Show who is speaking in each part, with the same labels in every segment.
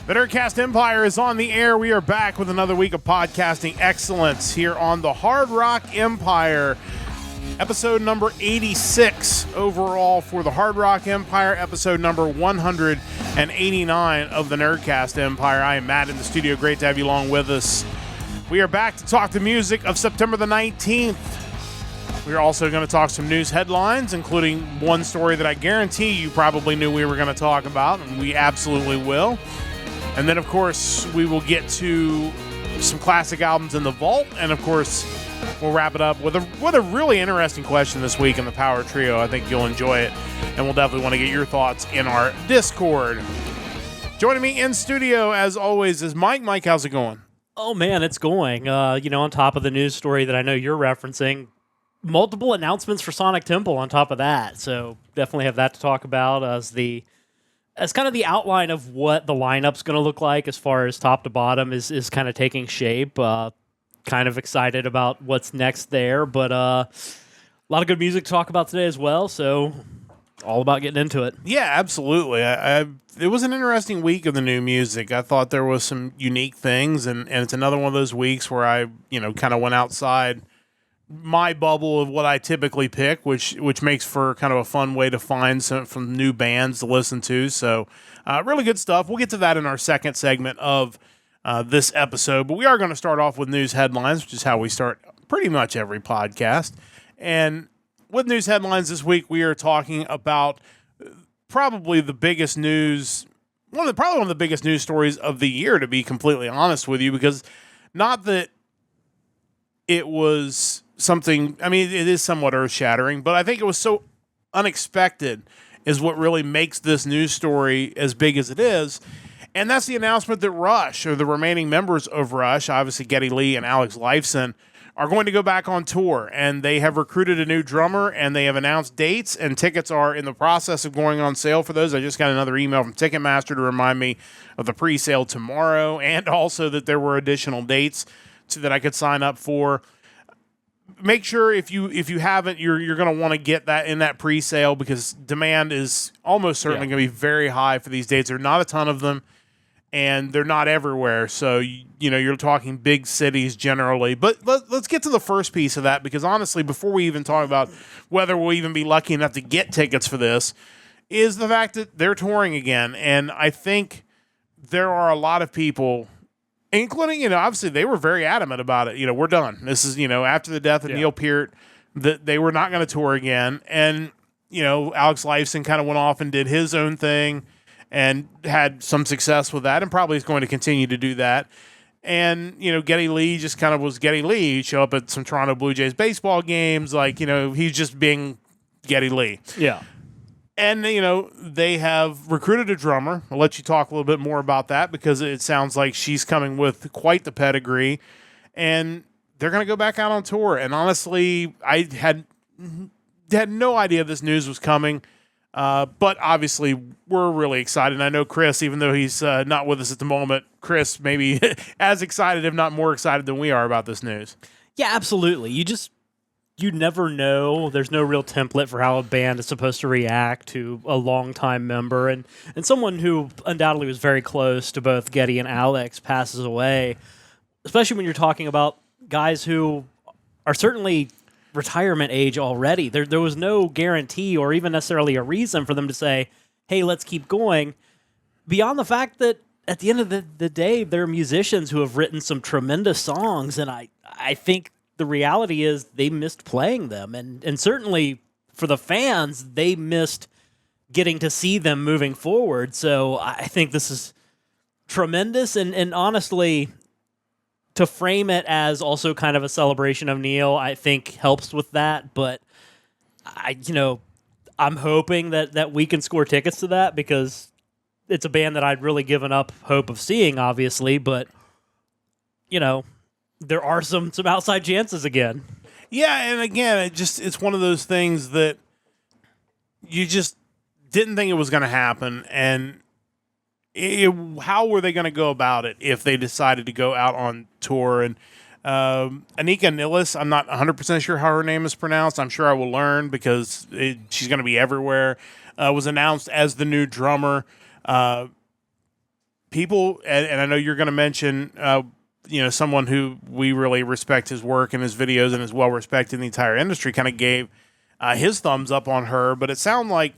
Speaker 1: The Nerdcast Empire is on the air. We are back with another week of podcasting excellence here on the Hard Rock Empire. Episode number 86 overall for the Hard Rock Empire. Episode number 189 of the Nerdcast Empire. I am Matt in the studio. Great to have you along with us. We are back to talk the music of September the 19th. We're also going to talk some news headlines, including one story that I guarantee you probably knew we were going to talk about, and we absolutely will. And then, of course, we will get to some classic albums in the vault. And, of course, we'll wrap it up with a really interesting question this week in the Power Trio. I think you'll enjoy it. And we'll definitely want to get your thoughts in our Discord. Joining me in studio, as always, is Mike. Mike, how's it going?
Speaker 2: Oh, man, it's going. On top of the news story that I know you're referencing, multiple announcements for Sonic Temple on top of that. So definitely have that to talk about as kind of the outline of what the lineup's going to look like as far as top to bottom is kind of taking shape. Kind of excited about what's next there, but a lot of good music to talk about today as well, so all about getting into it.
Speaker 1: Yeah, absolutely. It was an interesting week of the new music. I thought there was some unique things, and it's another one of those weeks where I, kind of went outside my bubble of what I typically pick, which makes for kind of a fun way to find some new bands to listen to. So really good stuff. We'll get to that in our second segment of this episode, but we are going to start off with news headlines, which is how we start pretty much every podcast. And with news headlines this week, we are talking about probably the biggest news, one of the biggest news stories of the year, to be completely honest with you, because not that it was something, I mean, it is somewhat earth-shattering, but I think it was so unexpected is what really makes this news story as big as it is. And that's the announcement that Rush, or the remaining members of Rush, obviously Geddy Lee and Alex Lifeson, are going to go back on tour. And they have recruited a new drummer, and they have announced dates, and tickets are in the process of going on sale for those. I just got another email from Ticketmaster to remind me of the pre-sale tomorrow, and also that there were additional dates that I could sign up for. Make sure if you haven't, you're going to want to get that in that pre-sale, because demand is almost certainly going to be very high for these dates. There are not a ton of them, and they're not everywhere. So, you're talking big cities generally. But let's get to the first piece of that, because honestly, before we even talk about whether we'll even be lucky enough to get tickets for this, is the fact that they're touring again. And I think there are a lot of people, including, obviously they were very adamant about it. We're done. This is, after the death of Neil Peart, that they were not going to tour again. And, Alex Lifeson kind of went off and did his own thing and had some success with that, and probably is going to continue to do that. And, Geddy Lee just kind of was Geddy Lee. He'd show up at some Toronto Blue Jays baseball games. Like, he's just being Geddy Lee.
Speaker 2: Yeah.
Speaker 1: And, they have recruited a drummer. I'll let you talk a little bit more about that, because it sounds like she's coming with quite the pedigree. And they're going to go back out on tour. And honestly, I had no idea this news was coming. But obviously, we're really excited. And I know Chris, even though he's not with us at the moment, Chris maybe as excited, if not more excited than we are about this news.
Speaker 2: Yeah, absolutely. You never know. There's no real template for how a band is supposed to react to a longtime member. And someone who undoubtedly was very close to both Geddy and Alex passes away, especially when you're talking about guys who are certainly retirement age already. There was no guarantee or even necessarily a reason for them to say, hey, let's keep going, beyond the fact that at the end of the day, they're musicians who have written some tremendous songs. And I think the reality is they missed playing them. And certainly for the fans, they missed getting to see them moving forward. So I think this is tremendous. And honestly, to frame it as also kind of a celebration of Neil, I think helps with that. But I'm hoping that we can score tickets to that, because it's a band that I'd really given up hope of seeing, obviously. But, there are some outside chances again.
Speaker 1: Yeah, and again, it's one of those things that you just didn't think it was going to happen, and how were they going to go about it if they decided to go out on tour? And Anika Nilles, I'm not 100% sure how her name is pronounced. I'm sure I will learn, because she's going to be everywhere. Was announced as the new drummer. people, and I know you're going to mention, someone who we really respect his work and his videos and is well respected in the entire industry, kind of gave his thumbs up on her. But it sounded like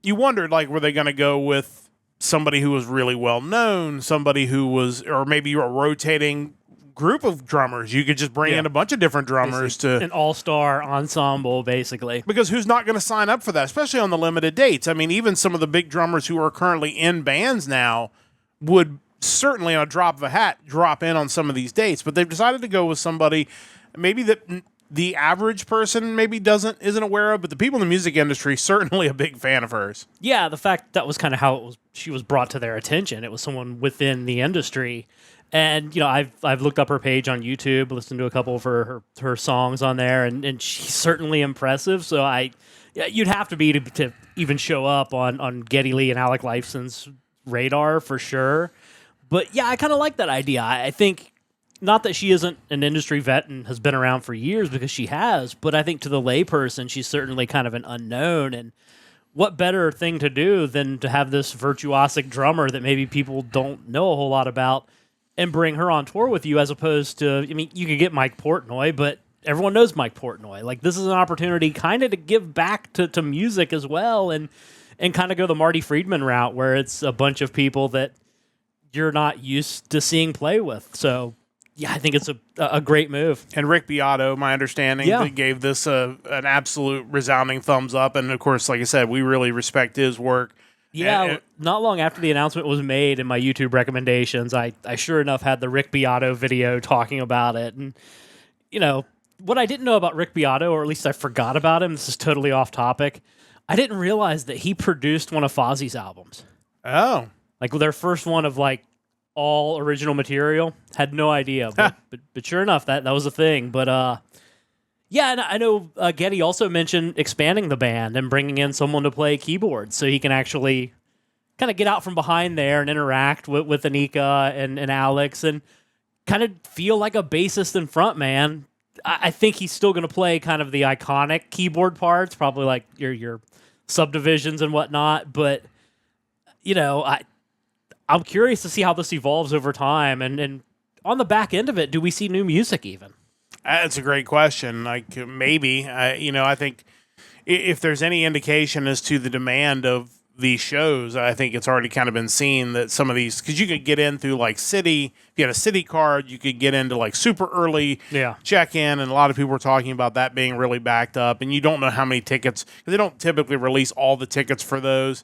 Speaker 1: you wondered, like, were they going to go with somebody who was really well known, somebody who was, or maybe a rotating group of drummers. You could just bring in a bunch of different drummers to
Speaker 2: an all-star ensemble, basically.
Speaker 1: Because who's not going to sign up for that, especially on the limited dates? I mean, even some of the big drummers who are currently in bands now would certainly, on a drop of a hat, drop in on some of these dates. But they've decided to go with somebody maybe that the average person maybe isn't aware of, but the people in the music industry certainly a big fan of hers.
Speaker 2: Yeah, the fact that was kind of how she was brought to their attention. It was someone within the industry. And, I've looked up her page on YouTube, listened to a couple of her songs on there, and she's certainly impressive. So you'd have to be to even show up on Geddy Lee and Alec Lifeson's radar for sure. But yeah, I kind of like that idea. I think not that she isn't an industry vet and has been around for years, because she has, but I think to the layperson, she's certainly kind of an unknown. And what better thing to do than to have this virtuosic drummer that maybe people don't know a whole lot about and bring her on tour with you, as opposed to, I mean, you could get Mike Portnoy, but everyone knows Mike Portnoy. Like, this is an opportunity kind of to give back to music as well, and kind of go the Marty Friedman route, where it's a bunch of people that you're not used to seeing play with. So, yeah, I think it's a great move.
Speaker 1: And Rick Beato, my understanding, gave this an absolute resounding thumbs up. And, of course, like I said, we really respect his work.
Speaker 2: Yeah, not long after the announcement was made in my YouTube recommendations, I sure enough had the Rick Beato video talking about it. And, what I didn't know about Rick Beato, or at least I forgot about him, this is totally off topic, I didn't realize that he produced one of Fozzie's albums.
Speaker 1: Oh.
Speaker 2: Like, their first one of, like, all original material. Had no idea, but sure enough, that was a thing. But, yeah, and I know Geddy also mentioned expanding the band and bringing in someone to play keyboards so he can actually kind of get out from behind there and interact with Anika and Alex and kind of feel like a bassist and frontman. I think he's still going to play kind of the iconic keyboard parts, probably like your subdivisions and whatnot. But, I'm curious to see how this evolves over time. And on the back end of it, do we see new music even?
Speaker 1: That's a great question. Like, maybe. I think if there's any indication as to the demand of these shows, I think it's already kind of been seen that some of these, because you could get in through like City, if you had a City card, you could get into like super early check-in, and a lot of people were talking about that being really backed up, and you don't know how many tickets, because they don't typically release all the tickets for those.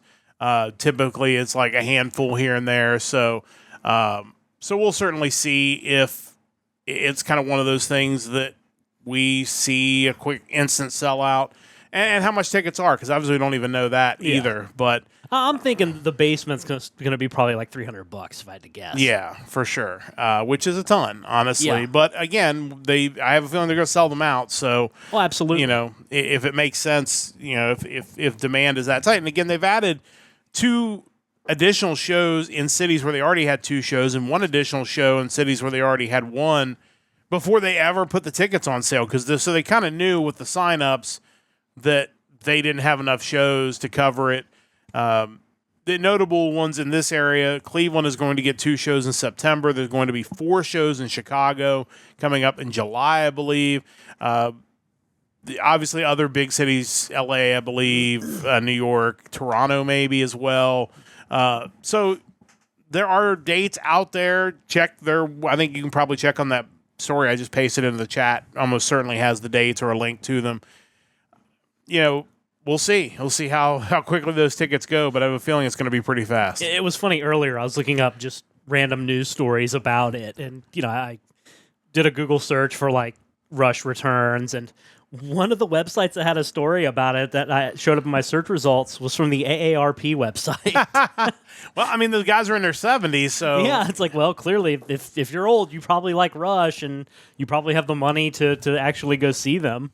Speaker 1: Typically, it's like a handful here and there, so we'll certainly see if it's kind of one of those things that we see a quick instant sellout, and how much tickets are, because obviously we don't even know that either. But
Speaker 2: I'm thinking the basement's going to be probably like $300 if I had to guess.
Speaker 1: Yeah, for sure, which is a ton, honestly.
Speaker 2: Yeah.
Speaker 1: But again, I have a feeling they're going to sell them out. So,
Speaker 2: absolutely.
Speaker 1: If it makes sense, if demand is that tight, and again, they've added 2 additional shows in cities where they already had 2 shows, and 1 additional show in cities where they already had 1 before they ever put the tickets on sale. So they kind of knew with the signups that they didn't have enough shows to cover it. The notable ones in this area, Cleveland is going to get 2 shows in September. There's going to be 4 shows in Chicago coming up in July, I believe. Obviously, other big cities, LA, I believe, New York, Toronto maybe as well. So there are dates out there. I think you can probably check on that story I just pasted into the chat. Almost certainly has the dates or a link to them. We'll see. We'll see how quickly those tickets go, but I have a feeling it's going to be pretty fast.
Speaker 2: It was funny earlier. I was looking up just random news stories about it, and I did a Google search for like Rush returns, and one of the websites that had a story about it that I showed up in my search results was from the AARP website.
Speaker 1: Well, I mean, those guys are in their 70s, so...
Speaker 2: Yeah, it's like, well, clearly, if you're old, you probably like Rush, and you probably have the money to actually go see them.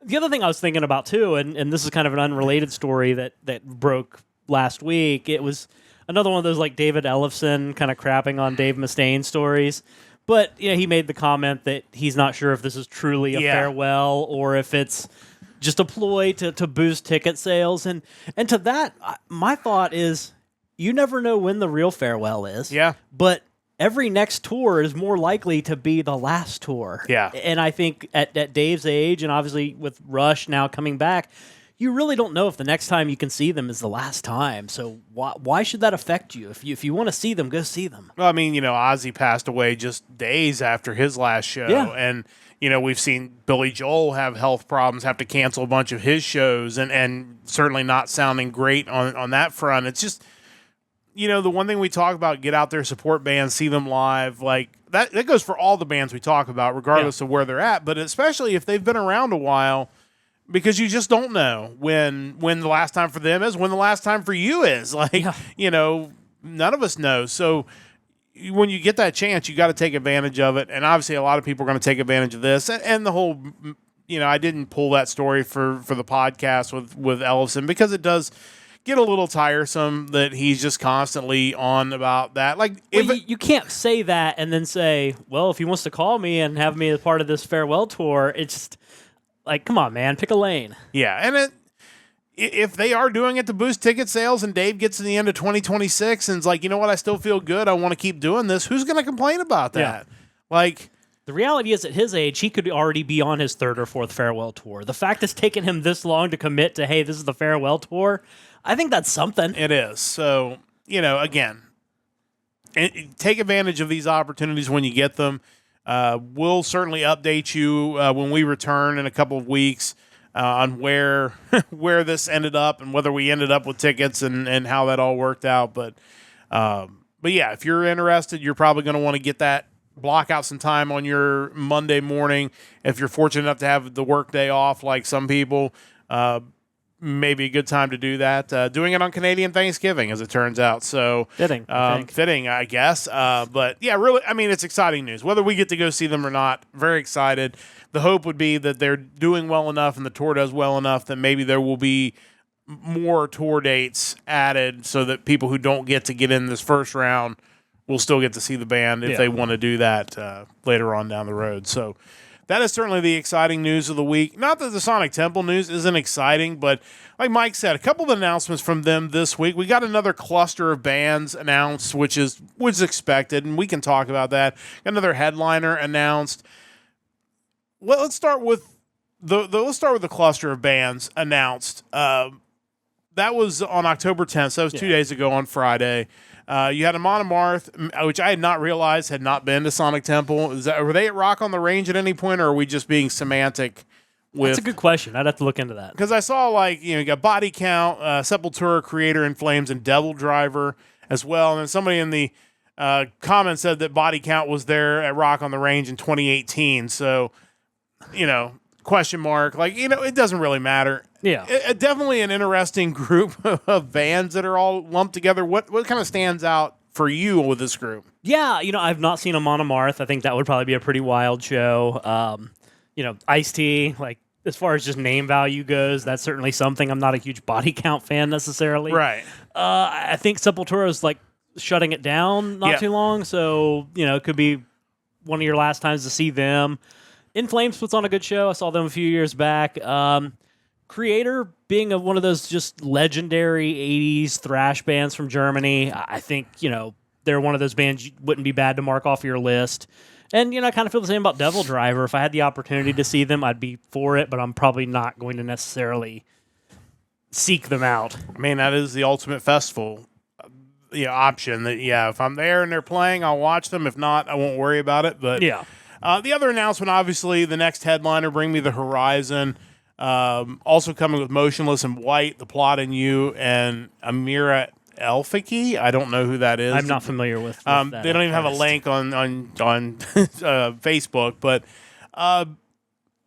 Speaker 2: The other thing I was thinking about, too, and this is kind of an unrelated story that broke last week, it was another one of those, like, David Ellefson kind of crapping on Dave Mustaine stories. But he made the comment that he's not sure if this is truly a farewell or if it's just a ploy to boost ticket sales. And to that, my thought is, you never know when the real farewell is.
Speaker 1: Yeah.
Speaker 2: But every next tour is more likely to be the last tour.
Speaker 1: Yeah.
Speaker 2: And I think at Dave's age, and obviously with Rush now coming back, you really don't know if the next time you can see them is the last time. So why should that affect you? If you want to see them, go see them.
Speaker 1: Well, I mean, Ozzy passed away just days after his last show.
Speaker 2: Yeah.
Speaker 1: And, we've seen Billy Joel have health problems, have to cancel a bunch of his shows, and certainly not sounding great on that front. It's just, the one thing we talk about, get out there, support bands, see them live, like that goes for all the bands we talk about, regardless of where they're at, but especially if they've been around a while. Because you just don't know when the last time for them is, when the last time for you is. None of us know. So when you get that chance, you got to take advantage of it. And obviously, a lot of people are going to take advantage of this. And the whole, I didn't pull that story for the podcast with Ellefson because it does get a little tiresome that he's just constantly on about that. Like,
Speaker 2: you can't say that and then say, well, if he wants to call me and have me as part of this farewell tour, it's just... Like, come on, man, pick a lane.
Speaker 1: Yeah, and if they are doing it to boost ticket sales and Dave gets to the end of 2026 and is like, you know what, I still feel good, I want to keep doing this, who's going to complain about that?
Speaker 2: Yeah.
Speaker 1: Like,
Speaker 2: the reality is at his age, he could already be on his third or fourth farewell tour. The fact it's taken him this long to commit to, hey, this is the farewell tour, I think that's something.
Speaker 1: It is. So, again, take advantage of these opportunities when you get them. We'll certainly update you when we return in a couple of weeks on where this ended up and whether we ended up with tickets and how that all worked out. But yeah, if you're interested, you're probably going to want to get that, block out some time on your Monday morning. If you're fortunate enough to have the work day off, like some people, maybe a good time to do that. Doing it on Canadian Thanksgiving, as it turns out. So
Speaker 2: fitting,
Speaker 1: I guess. But yeah, really, I mean, it's exciting news. Whether we get to go see them or not, very excited. The hope would be that they're doing well enough and the tour does well enough that maybe there will be more tour dates added so that people who don't get to get in this first round will still get to see the band if they want to do that later on down the road. So that is certainly the exciting news of the week. Not that the Sonic Temple news isn't exciting, but like Mike said, a couple of announcements from them this week. We got another cluster of bands announced, which was expected, and we can talk about that. Another headliner announced. Well, let's start with the cluster of bands announced. That was on October 10th, so that was 2 days ago on Friday. You had Amon Amarth, which I had not realized had not been to Sonic Temple. Were they at Rock on the Range at any point, or are we just being semantic?
Speaker 2: That's a good question. I'd have to look into that.
Speaker 1: Because I saw, you got Body Count, Sepultura, Creator in Flames, and Devil Driver as well. And then somebody in the comments said that Body Count was there at Rock on the Range in 2018. So, question mark. It doesn't really matter.
Speaker 2: Yeah.
Speaker 1: Definitely an interesting group of bands that are all lumped together. What kind of stands out for you with this group?
Speaker 2: Yeah, I've not seen Amon Amarth. I think that would probably be a pretty wild show. Ice-T, as far as just name value goes, that's certainly something. I'm not a huge Body Count fan necessarily.
Speaker 1: Right.
Speaker 2: I think Sepultura is shutting it down not too long, so it could be one of your last times to see them. In Flames puts on a good show. I saw them a few years back. Creator being one of those just legendary 80s thrash bands from Germany, I think, they're one of those bands wouldn't be bad to mark off your list. And, I kind of feel the same about Devil Driver. If I had the opportunity to see them, I'd be for it, but I'm probably not going to necessarily seek them out.
Speaker 1: I mean, that is the ultimate festival option. That if I'm there and they're playing, I'll watch them. If not, I won't worry about it. But
Speaker 2: yeah.
Speaker 1: The other announcement, obviously, the next headliner, Bring Me the Horizon. Also coming with Motionless in White, The Plot in You, and Amira Elfiki. I don't know who that is.
Speaker 2: I'm not familiar with that.
Speaker 1: They don't even have a link on Facebook. But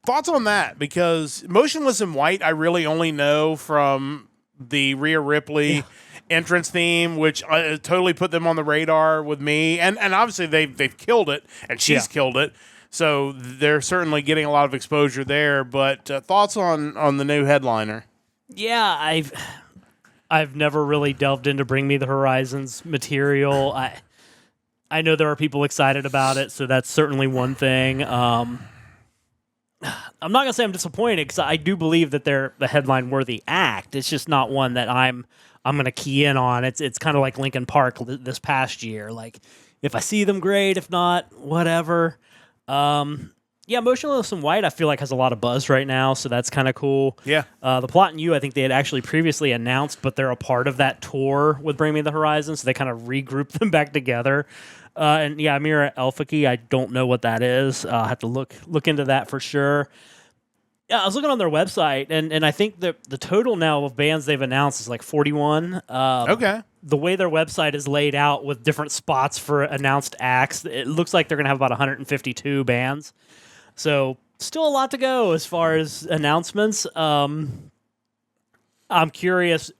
Speaker 1: thoughts on that? Because Motionless in White, I really only know from the Rhea Ripley entrance theme, which totally put them on the radar with me. And obviously they've killed it, and she's killed it. So they're certainly getting a lot of exposure there. But thoughts on the new headliner?
Speaker 2: Yeah, I've never really delved into Bring Me the Horizons material. I know there are people excited about it, so that's certainly one thing. I'm not gonna say I'm disappointed because I do believe that they're the headline worthy act. It's just not one that I'm gonna key in on. It's kind of like Linkin Park this past year. Like if I see them, great. If not, whatever. Yeah, Motionless in White I feel like has a lot of buzz right now, so that's kind of cool.
Speaker 1: Yeah.
Speaker 2: The Plot and You I think they had actually previously announced, but they're a part of that tour with Bring Me the Horizon, so they kind of regrouped them back together. And yeah, Amira Elfaki, I don't know what that is. I'll have to look into that for sure. Yeah, I was looking on their website, and I think the total now of bands they've announced is like 41.
Speaker 1: Okay.
Speaker 2: The way their website is laid out with different spots for announced acts, it looks like they're going to have about 152 bands. So still a lot to go as far as announcements. I'm curious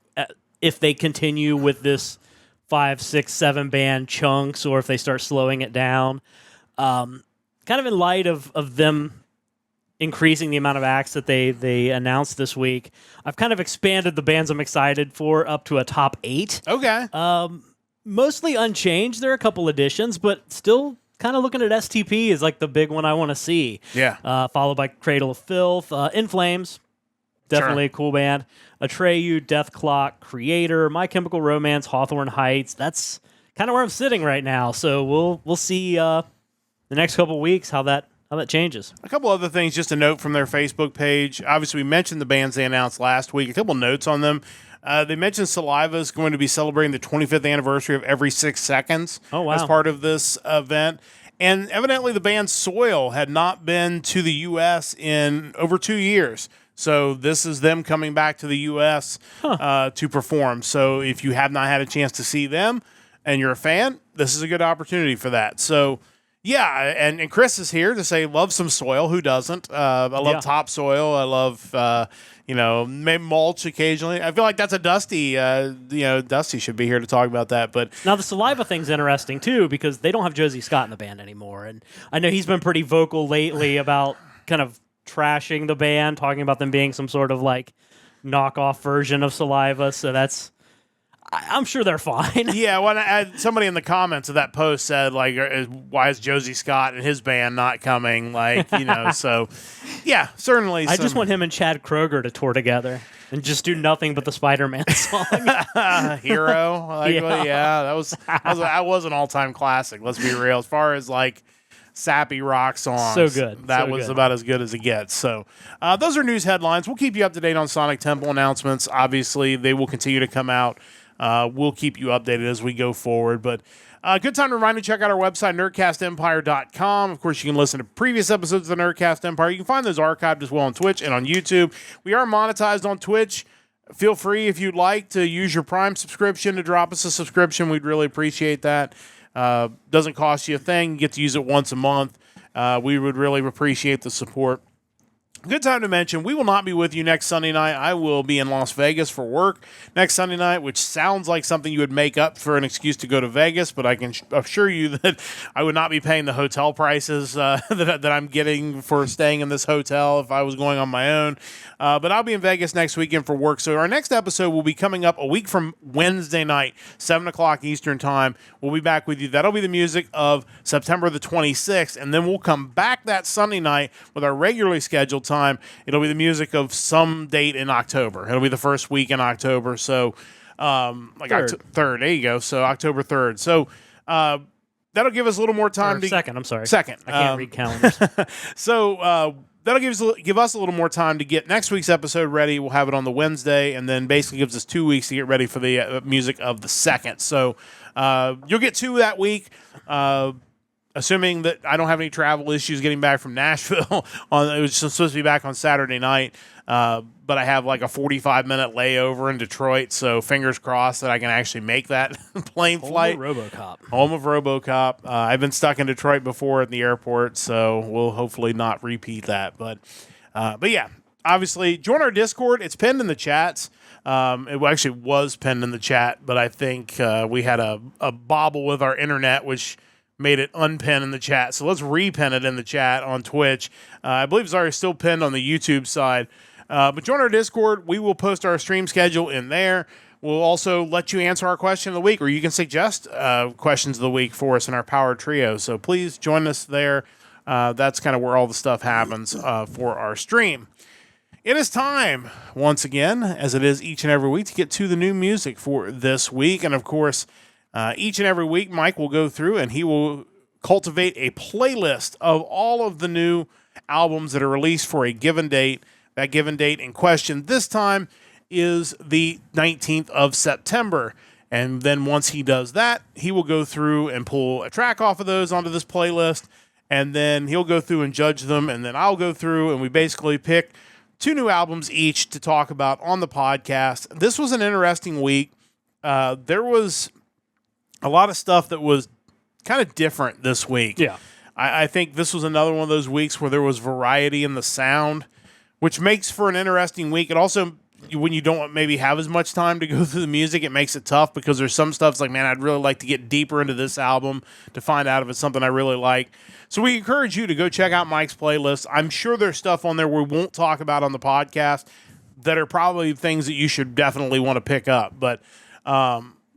Speaker 2: if they continue with this 5, 6, 7 band chunks or if they start slowing it down. Kind of in light of them increasing the amount of acts that they announced this week, I've kind of expanded the bands I'm excited for up to a top 8.
Speaker 1: Okay.
Speaker 2: Mostly unchanged. There are a couple additions, but still kind of looking at STP as like the big one I want to see.
Speaker 1: Yeah.
Speaker 2: Followed by Cradle of Filth, In Flames, definitely a cool band. Atreyu, Death Clock, Creator, My Chemical Romance, Hawthorne Heights. That's kind of where I'm sitting right now. So we'll see the next couple of weeks how that changes.
Speaker 1: A couple other things just to note from their Facebook page. Obviously, we mentioned the bands they announced last week. A couple notes on them. They mentioned Saliva is going to be celebrating the 25th anniversary of Every 6 Seconds as part of this event. And evidently the band Soil had not been to the U.S. in over 2 years. So this is them coming back to the U.S. To perform. So if you have not had a chance to see them and you're a fan, this is a good opportunity for that. So yeah, and Chris is here to say love some Soil. Who doesn't? I love Topsoil. I love maybe Mulch occasionally. I feel like that's a Dusty. Dusty should be here to talk about that. But
Speaker 2: now the Saliva thing's interesting too because they don't have Josie Scott in the band anymore, and I know he's been pretty vocal lately about kind of trashing the band, talking about them being some sort of like knockoff version of Saliva. So I'm sure they're fine.
Speaker 1: Yeah, when somebody in the comments of that post said, like, why is Josie Scott and his band not coming? Like, so, yeah, certainly.
Speaker 2: I just want him and Chad Kroeger to tour together and just do nothing but the Spider-Man song.
Speaker 1: Hero. That was an all-time classic, let's be real. As far as, like, sappy rock songs.
Speaker 2: So good.
Speaker 1: That was about as good as it gets. So those are news headlines. We'll keep you up to date on Sonic Temple announcements. Obviously, they will continue to come out. We'll keep you updated as we go forward. But good time to remind you to check out our website, nerdcastempire.com. Of course, you can listen to previous episodes of the Nerdcast Empire. You can find those archived as well on Twitch and on YouTube. We are monetized on Twitch. Feel free, if you'd like, to use your Prime subscription to drop us a subscription. We'd really appreciate that. Doesn't cost you a thing. You get to use it once a month. We would really appreciate the support. Good time to mention, we will not be with you next Sunday night. I will be in Las Vegas for work next Sunday night, which sounds like something you would make up for an excuse to go to Vegas, but I can assure you that I would not be paying the hotel prices that I'm getting for staying in this hotel if I was going on my own. But I'll be in Vegas next weekend for work. So our next episode will be coming up a week from Wednesday night, 7 o'clock Eastern time. We'll be back with you. That'll be the music of September the 26th, and then we'll come back that Sunday night with our regularly scheduled time. It'll be the music of some date in October. It'll be the first week in October. So, third. There you go. So October 3rd. So, that'll give us a little more time
Speaker 2: Second. I'm sorry.
Speaker 1: Second.
Speaker 2: I can't read calendars.
Speaker 1: So, that'll give us a little more time to get next week's episode ready. We'll have it on the Wednesday, and then basically gives us 2 weeks to get ready for the music of the 2nd. So, you'll get 2 that week. Assuming that I don't have any travel issues getting back from Nashville. It was supposed to be back on Saturday night, but I have like a 45-minute layover in Detroit, so fingers crossed that I can actually make that plane flight. Home of RoboCop. I've been stuck in Detroit before at the airport, so we'll hopefully not repeat that. But yeah, obviously, join our Discord. It's pinned in the chats. It actually was pinned in the chat, but I think we had a bobble with our internet, which made it unpin in the chat. So let's repin it in the chat on Twitch. I believe it's already still pinned on the YouTube side. But join our Discord. We will post our stream schedule in there. We'll also let you answer our question of the week, or you can suggest questions of the week for us in our Power Trio. So please join us there. That's kind of where all the stuff happens for our stream. It is time, once again, as it is each and every week, to get to the new music for this week. And of course, each and every week, Mike will go through and he will cultivate a playlist of all of the new albums that are released for a given date. That given date in question this time is the 19th of September. And then once he does that, he will go through and pull a track off of those onto this playlist. And then he'll go through and judge them. And then I'll go through and we basically pick 2 new albums each to talk about on the podcast. This was an interesting week. There was a lot of stuff that was kind of different this week.
Speaker 2: Yeah.
Speaker 1: I think this was another one of those weeks where there was variety in the sound, which makes for an interesting week. It also, when you don't maybe have as much time to go through the music, it makes it tough because there's some stuff that's like, man, I'd really like to get deeper into this album to find out if it's something I really like. So we encourage you to go check out Mike's playlist. I'm sure there's stuff on there we won't talk about on the podcast that are probably things that you should definitely want to pick up. But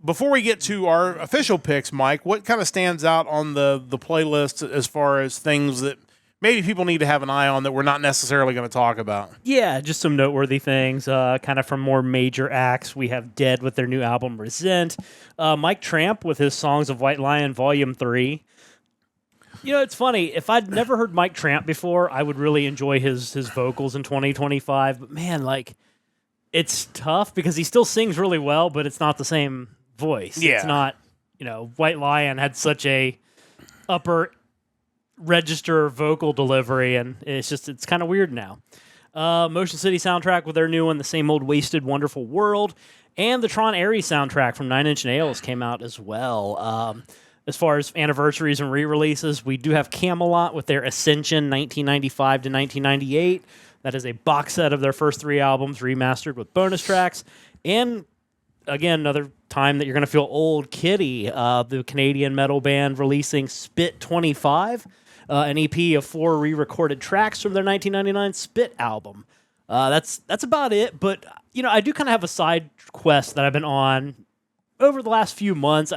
Speaker 1: before we get to our official picks, Mike, what kind of stands out on the playlist as far as things that maybe people need to have an eye on that we're not necessarily going to talk about?
Speaker 2: Yeah, just some noteworthy things. Kind of from more major acts, we have Dead with their new album Resent. Mike Tramp with his Songs of White Lion Volume 3. You know, it's funny. If I'd never heard Mike Tramp before, I would really enjoy his vocals in 2025. But man, like, it's tough because he still sings really well, but it's not the same voice.
Speaker 1: Yeah.
Speaker 2: It's not, White Lion had such a upper register vocal delivery, and it's kind of weird now. Motion City soundtrack with their new one, The Same Old Wasted Wonderful World, and the Tron Ares soundtrack from Nine Inch Nails came out as well. As far as anniversaries and re-releases, we do have Camelot with their Ascension 1995 to 1998. That is a box set of their first 3 albums remastered with bonus tracks. And again, another time that you're going to feel old, Kitty, the Canadian metal band, releasing Spit 25, an EP of 4 re-recorded tracks from their 1999 Spit album. That's about it, but I do kind of have a side quest that I've been on over the last few months.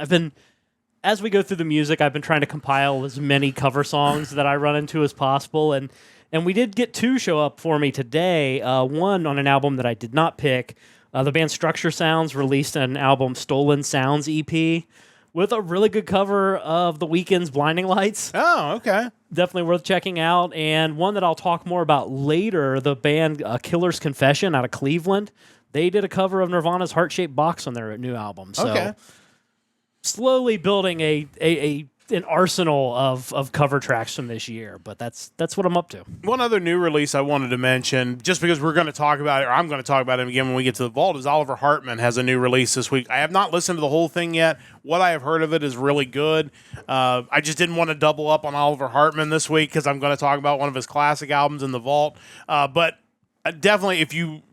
Speaker 2: As we go through the music, I've been trying to compile as many cover songs that I run into as possible, and we did get 2 show up for me today, one on an album that I did not pick. The band Structure Sounds released an album, Stolen Sounds EP, with a really good cover of The Weeknd's Blinding Lights.
Speaker 1: Oh, okay.
Speaker 2: Definitely worth checking out. And one that I'll talk more about later, the band Killer's Confession out of Cleveland. They did a cover of Nirvana's Heart-Shaped Box on their new album. So
Speaker 1: okay.
Speaker 2: Slowly building an arsenal of cover tracks from this year, but that's what I'm up to.
Speaker 1: One other new release I wanted to mention, just because we're going to talk about it, or I'm going to talk about it again when we get to the vault, is Oliver Hartmann has a new release this week. I have not listened to the whole thing yet. What I have heard of it is really good. I just didn't want to double up on Oliver Hartmann this week because I'm going to talk about one of his classic albums in the vault. But definitely, if you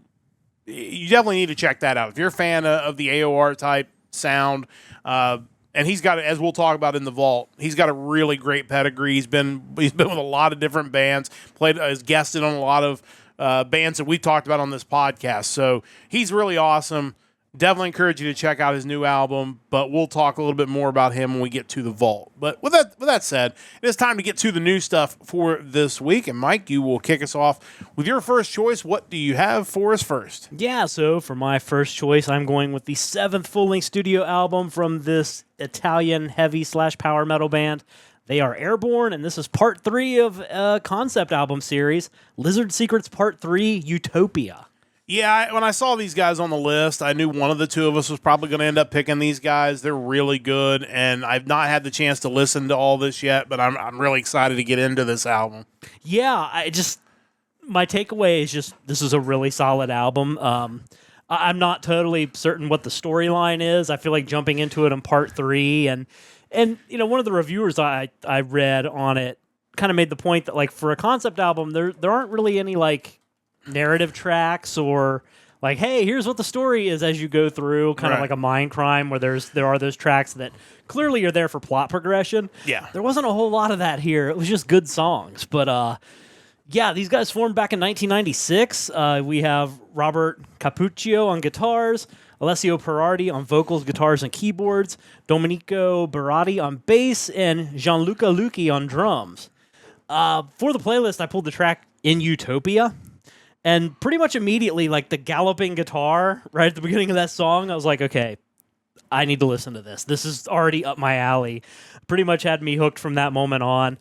Speaker 1: definitely need to check that out. If you're a fan of the AOR type sound, and he's got, as we'll talk about in the vault, he's got a really great pedigree. He's been with a lot of different bands, has guested on a lot of bands that we've talked about on this podcast. So he's really awesome. Definitely encourage you to check out his new album, but we'll talk a little bit more about him when we get to the vault. But with that said, it is time to get to the new stuff for this week. And Mike, you will kick us off with your first choice. What do you have for us first?
Speaker 2: Yeah, so for my first choice, I'm going with the 7th full-length studio album from this Italian heavy/power metal band. They are Airborn, and this is part 3 of a concept album series, Lizard Secrets Part 3, Utopia.
Speaker 1: Yeah, when I saw these guys on the list, I knew one of the two of us was probably going to end up picking these guys. They're really good, and I've not had the chance to listen to all this yet, but I'm really excited to get into this album.
Speaker 2: Yeah, my takeaway is just this is a really solid album. I'm not totally certain what the storyline is. I feel like jumping into it in part 3, and one of the reviewers I read on it kind of made the point that, like, for a concept album, there aren't really any like narrative tracks or like, hey, here's what the story is as you go through, kind of like a mind crime where there are those tracks that clearly are there for plot progression.
Speaker 1: Yeah.
Speaker 2: There wasn't a whole lot of that here. It was just good songs. But yeah, these guys formed back in 1996. We have Robert Capuccio on guitars, Alessio Perardi on vocals, guitars, and keyboards, Domenico Berardi on bass, and Gianluca Lucchi on drums. For the playlist, I pulled the track In Utopia. And pretty much immediately, like the galloping guitar right at the beginning of that song, I was like, okay, I need to listen to this. This is already up my alley. Pretty much had me hooked from that moment on.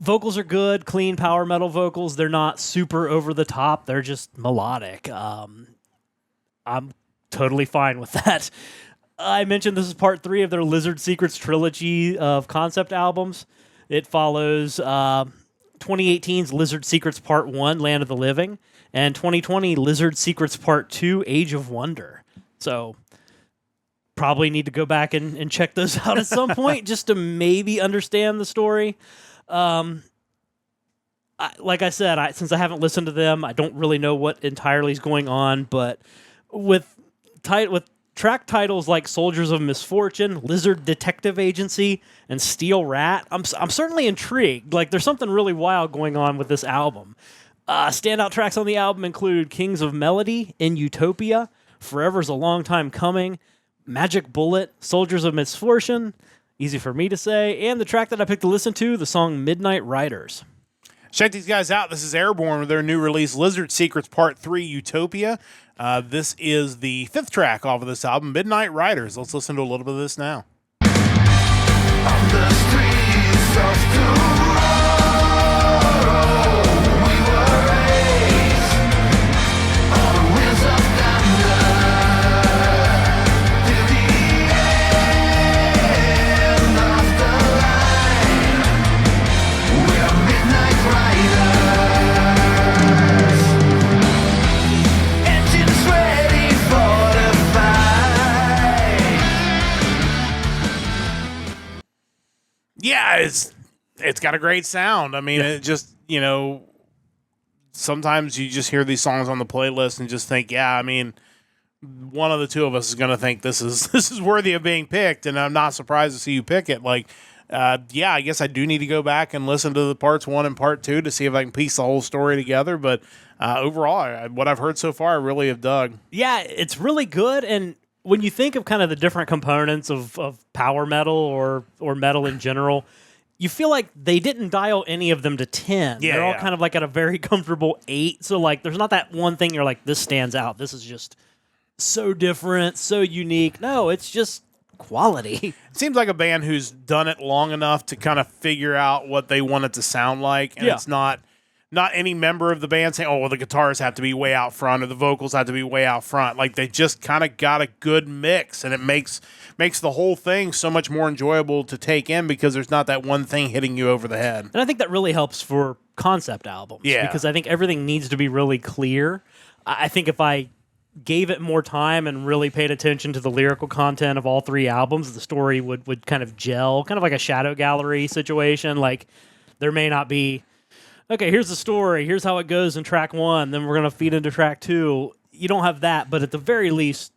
Speaker 2: Vocals are good, clean power metal vocals. They're not super over the top. They're just melodic. I'm totally fine with that. I mentioned this is part 3 of their Lizard Secrets trilogy of concept albums. It follows 2018's Lizard Secrets Part 1, Land of the Living, and 2020 Lizard Secrets Part 2, Age of Wonder. So probably need to go back and check those out at some point just to maybe understand the story. Like I said, since I haven't listened to them, I don't really know what entirely is going on, but with track titles like Soldiers of Misfortune, Lizard Detective Agency, and Steel Rat, I'm certainly intrigued. Like, there's something really wild going on with this album. Standout tracks on the album include Kings of Melody, In Utopia, Forever's a Long Time Coming, Magic Bullet, Soldiers of Misfortune, easy for me to say, and the track that I picked to listen to, the song Midnight Riders.
Speaker 1: Check these guys out. This is Airborn with their new release, Lizard Secrets Part 3, Utopia. This is the 5th track off of this album, Midnight Riders. Let's listen to a little bit of this now.
Speaker 3: On the streets of tomorrow, we were raised on wheels of thunder till the end of the line. We are midnight riders, engines ready for the fight.
Speaker 1: Yeah, it's got a great sound. I mean, it just, sometimes you just hear these songs on the playlist and just think, yeah, I mean, one of the two of us is going to think this is worthy of being picked, and I'm not surprised to see you pick it. Like, yeah, I guess I do need to go back and listen to the parts 1 and part 2 to see if I can piece the whole story together, but overall, what I've heard so far, I really have dug.
Speaker 2: Yeah, it's really good, and when you think of kind of the different components of power metal or metal in general, you feel like they didn't dial any of them to 10.
Speaker 1: Yeah,
Speaker 2: They're all
Speaker 1: yeah.
Speaker 2: kind of like at a very comfortable 8. So like there's not that one thing you're like, this stands out. This is just so different, so unique. No, it's just quality.
Speaker 1: It seems like a band who's done it long enough to kind of figure out what they want it to sound like, and
Speaker 2: Yeah.
Speaker 1: it's not any member of the band saying, oh, well, the guitars have to be way out front or the vocals have to be way out front. Like, they just kind of got a good mix, and it makes the whole thing so much more enjoyable to take in because there's not that one thing hitting you over the head.
Speaker 2: And I think that really helps for concept albums.
Speaker 1: Yeah.
Speaker 2: Because I think everything needs to be really clear. I think if I gave it more time and really paid attention to the lyrical content of all 3 albums, the story would kind of gel, kind of like a shadow gallery situation. Like, there may not be, okay, here's the story, here's how it goes in track 1, then we're going to feed into track 2. You don't have that, but at the very least,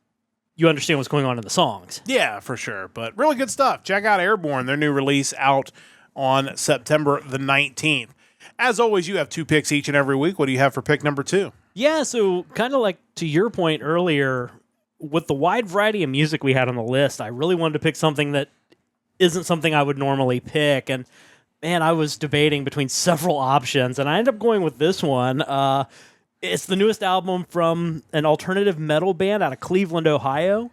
Speaker 2: you understand what's going on in the songs.
Speaker 1: Yeah, for sure. But really good stuff. Check out Airborn, their new release out on September the 19th. As always, you have 2 picks each and every week. What do you have for pick number 2?
Speaker 2: Yeah, so kind of like to your point earlier, with the wide variety of music we had on the list, I really wanted to pick something that isn't something I would normally pick. And man, I was debating between several options, and I ended up going with this one. It's the newest album from an alternative metal band out of Cleveland, Ohio.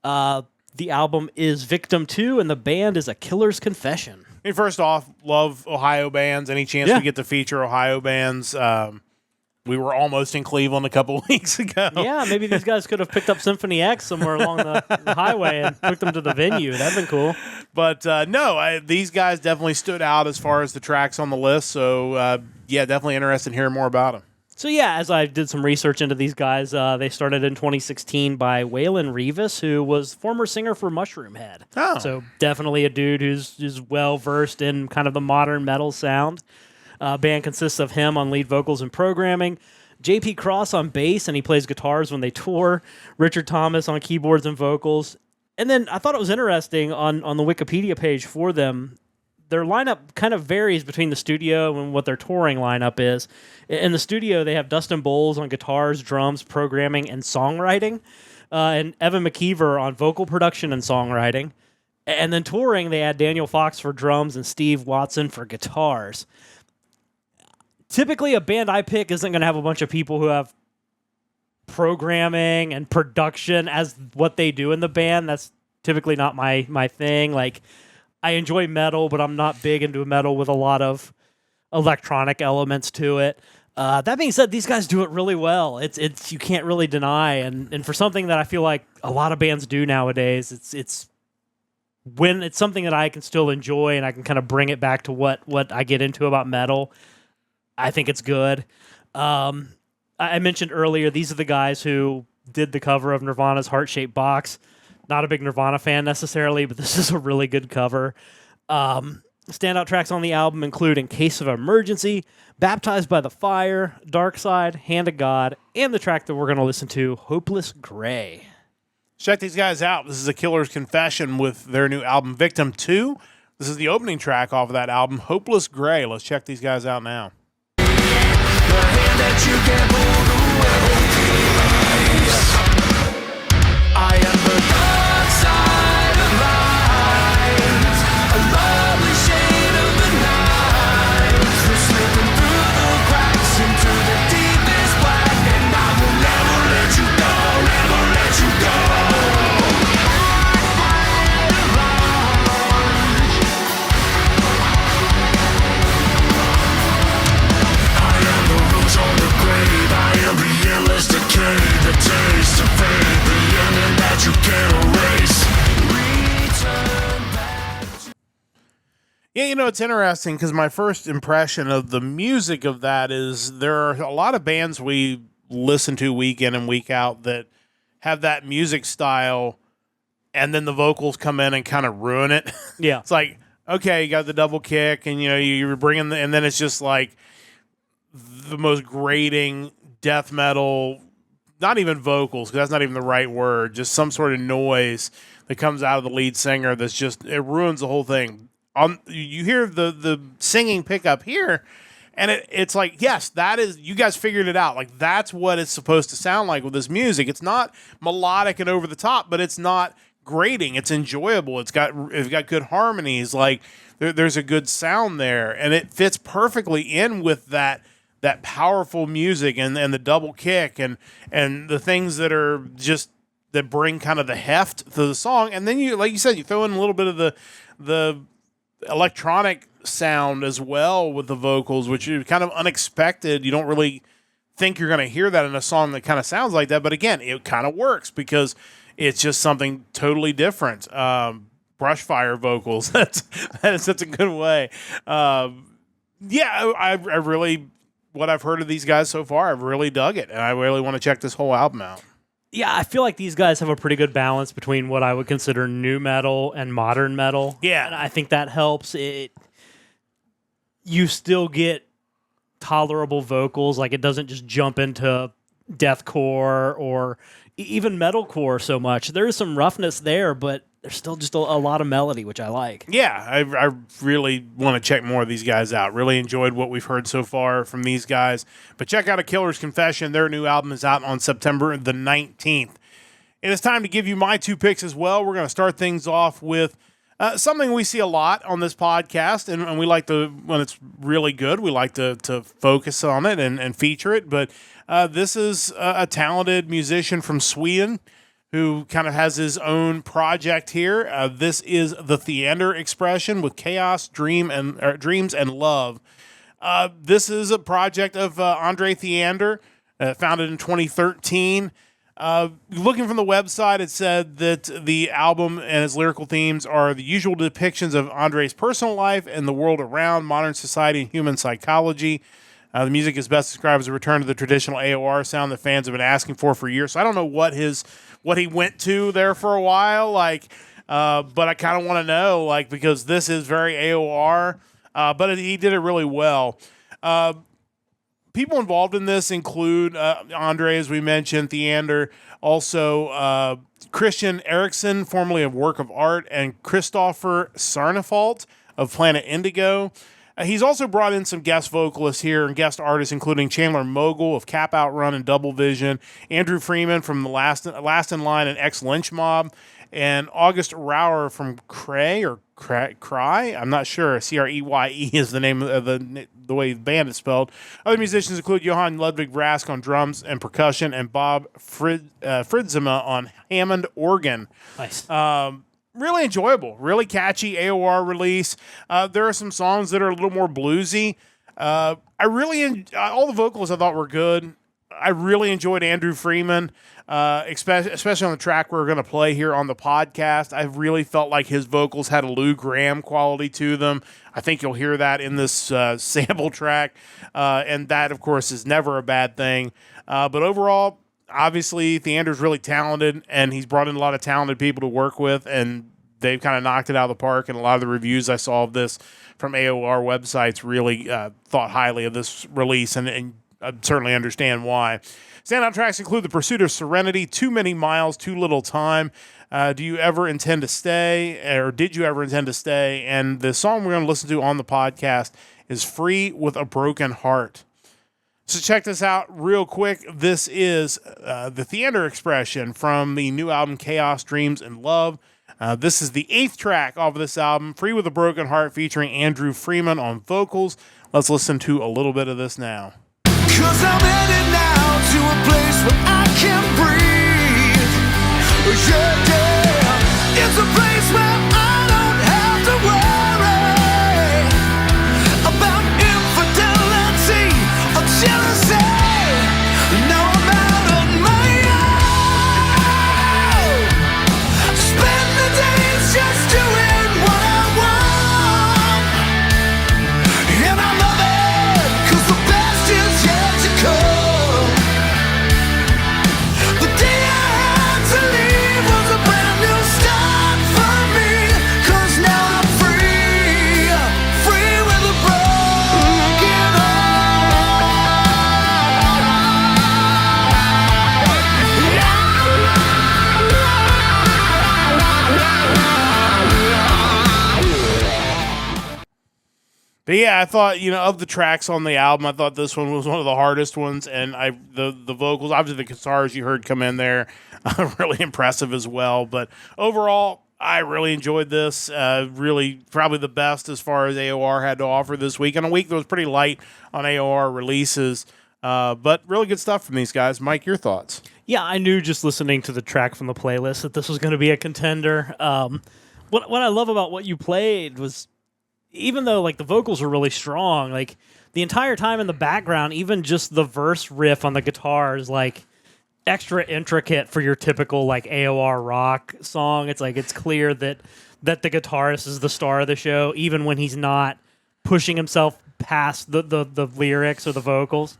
Speaker 2: The album is Victim 2, and the band is A Killer's Confession.
Speaker 1: I mean, first off, love Ohio bands. Any chance we get to feature Ohio bands? We were almost in Cleveland a couple of weeks ago.
Speaker 2: Yeah, maybe these guys could have picked up Symphony X somewhere along the highway and took them to the venue. That'd been cool.
Speaker 1: But no, these guys definitely stood out as far as the tracks on the list. So, yeah, definitely interested in hearing more about them.
Speaker 2: So yeah, as I did some research into these guys, they started in 2016 by Waylon Rivas, who was former singer for Mushroom Head.
Speaker 1: Oh.
Speaker 2: So definitely a dude who's well-versed in kind of the modern metal sound. Band consists of him on lead vocals and programming, JP Cross on bass, and he plays guitars when they tour, Richard Thomas on keyboards and vocals. And then I thought it was interesting on the Wikipedia page for them, their lineup kind of varies between the studio and what their touring lineup is. In the studio, they have Dustin Bowles on guitars, drums, programming, and songwriting, and Evan McKeever on vocal production and songwriting. And then touring, they had Daniel Fox for drums and Steve Watson for guitars. typically a band I pick isn't going to have a bunch of people who have programming and production as what they do in the band. That's typically not my thing. Like, I enjoy metal, but I'm not big into metal with a lot of electronic elements to it. That being said, these guys do it really well. It's you can't really deny, and for something that I feel like a lot of bands do nowadays, it's when it's something that I can still enjoy and I can kind of bring it back to what I get into about metal. I think it's good. I mentioned earlier, these are the guys who did the cover of Nirvana's Heart-Shaped Box. Not a big Nirvana fan necessarily, but this is a really good cover. Standout tracks on the album include In Case of Emergency, Baptized by the Fire, Dark Side, Hand of God, and the track that we're going to listen to, Hopeless Gray.
Speaker 1: Check these guys out. This is A Killer's Confession with their new album, Victim 2. This is the opening track off of that album, Hopeless Gray. Let's check these guys out now.
Speaker 3: The hand that you can't hold away. I am the dark side of light, a lovely shade of the night. We're slipping through the cracks into the deepest black, and I will never let you go, never let you go. I am the rose on the grave, I am the endless decay, the taste of fate, the ending that you can't erase. Return back.
Speaker 1: Yeah, you know, it's interesting because my first impression of the music of that is there are a lot of bands we listen to week in and week out that have that music style, and then the vocals come in and kind of ruin it.
Speaker 2: Yeah.
Speaker 1: It's like, okay, you got the double kick, and you know you're bringing and then it's just like the most grating death metal, not even vocals, because that's not even the right word, just some sort of noise that comes out of the lead singer that's just, it ruins the whole thing. You hear the singing pick up here, and it's like, yes, that is, you guys figured it out. Like, that's what it's supposed to sound like with this music. It's not melodic and over the top, but it's not grating. It's enjoyable. It's got good harmonies. Like, there's a good sound there, and it fits perfectly in with that powerful music and the double kick and the things that are just that bring kind of the heft to the song. And then you, like you said, you throw in a little bit of the electronic sound as well with the vocals, which is kind of unexpected. You don't really think you're going to hear that in a song that kind of sounds like that. But again, it kind of works because it's just something totally different. Brush fire vocals. That's a good way. Yeah, I really, what I've heard of these guys so far, I've really dug it, and I really want to check this whole album out.
Speaker 2: Yeah, I feel like these guys have a pretty good balance between what I would consider new metal and modern metal.
Speaker 1: Yeah.
Speaker 2: And I think that helps. You still get tolerable vocals, like it doesn't just jump into deathcore or even metalcore so much. There's some roughness there, but there's still just a lot of melody, which I like.
Speaker 1: Yeah, I really want to check more of these guys out. Really enjoyed what we've heard so far from these guys. But check out A Killer's Confession. Their new album is out on September the 19th. It is time to give you my two picks as well. We're going to start things off with something we see a lot on this podcast, and we like to, when it's really good, we like to focus on it and feature it. But this is a talented musician from Sweden who kind of has his own project here. This is the Theander Expression with Chaos, Dreams, and Love. This is a project of Andre Theander, founded in 2013. Looking from the website, it said that the album and its lyrical themes are the usual depictions of Andre's personal life and the world around, modern society, and human psychology. The music is best described as a return to the traditional AOR sound that fans have been asking for years. So I don't know what he went to there for a while, like, but I kind of want to know, like, because this is very AOR, but he did it really well. People involved in this include Andre, as we mentioned, Theander, also Christian Eriksen, formerly of Work of Art, and Christopher Sarnefalt of Planet Indigo. He's also brought in some guest vocalists here and guest artists, including Chandler Mogul of Cap Outrun and Double Vision, Andrew Freeman from the Last in Line and Ex Lynch Mob, and August Rauer from Cry. I'm not sure. Creye is the name of the way the band is spelled. Other musicians include Johann Ludwig Rask on drums and percussion, and Bob Fritzema on Hammond organ.
Speaker 2: Nice.
Speaker 1: Really enjoyable, really catchy AOR release. There are some songs that are a little more bluesy. I really all the vocals I thought were good. I really enjoyed Andrew Freeman, especially on the track we're going to play here on the podcast. I really felt like his vocals had a Lou Gramm quality to them. I think you'll hear that in this sample track, and that, of course, is never a bad thing. But overall, obviously, Theander's really talented, and he's brought in a lot of talented people to work with, and they've kind of knocked it out of the park. And a lot of the reviews I saw of this from AOR websites really thought highly of this release, and I certainly understand why. Standout tracks include The Pursuit of Serenity, Too Many Miles, Too Little Time, Do You Ever Intend to Stay, or Did You Ever Intend to Stay? And the song we're going to listen to on the podcast is Free with a Broken Heart. So check this out real quick. This is the Theander Expression from the new album Chaos, Dreams, and Love. This is the 8th track off of this album, Free with a Broken Heart, featuring Andrew Freeman on vocals. Let's listen to a little bit of this now.
Speaker 3: 'Cause I'm headed now to a place where I can breathe. Yeah, yeah. It's a place where I don't have to worry about infidelity or jealousy. Now I'm out on my own. Spend the days just doing what I want. And I love it, 'cause the best is yet to come. The day I had to leave was a brand new start for me. 'Cause now I'm free, free with a broken
Speaker 1: But yeah, I thought, of the tracks on the album, I thought this one was one of the hardest ones, and the vocals, obviously the guitars you heard come in there, really impressive as well. But overall, I really enjoyed this. Really, probably the best as far as AOR had to offer this week, and a week that was pretty light on AOR releases. But really good stuff from these guys. Mike, your thoughts?
Speaker 2: Yeah, I knew just listening to the track from the playlist that this was going to be a contender. What I love about what you played was, even though like the vocals were really strong, like the entire time in the background, even just the verse riff on the guitar is like extra intricate for your typical like AOR rock song. It's like it's clear that the guitarist is the star of the show, even when he's not pushing himself past the lyrics or the vocals.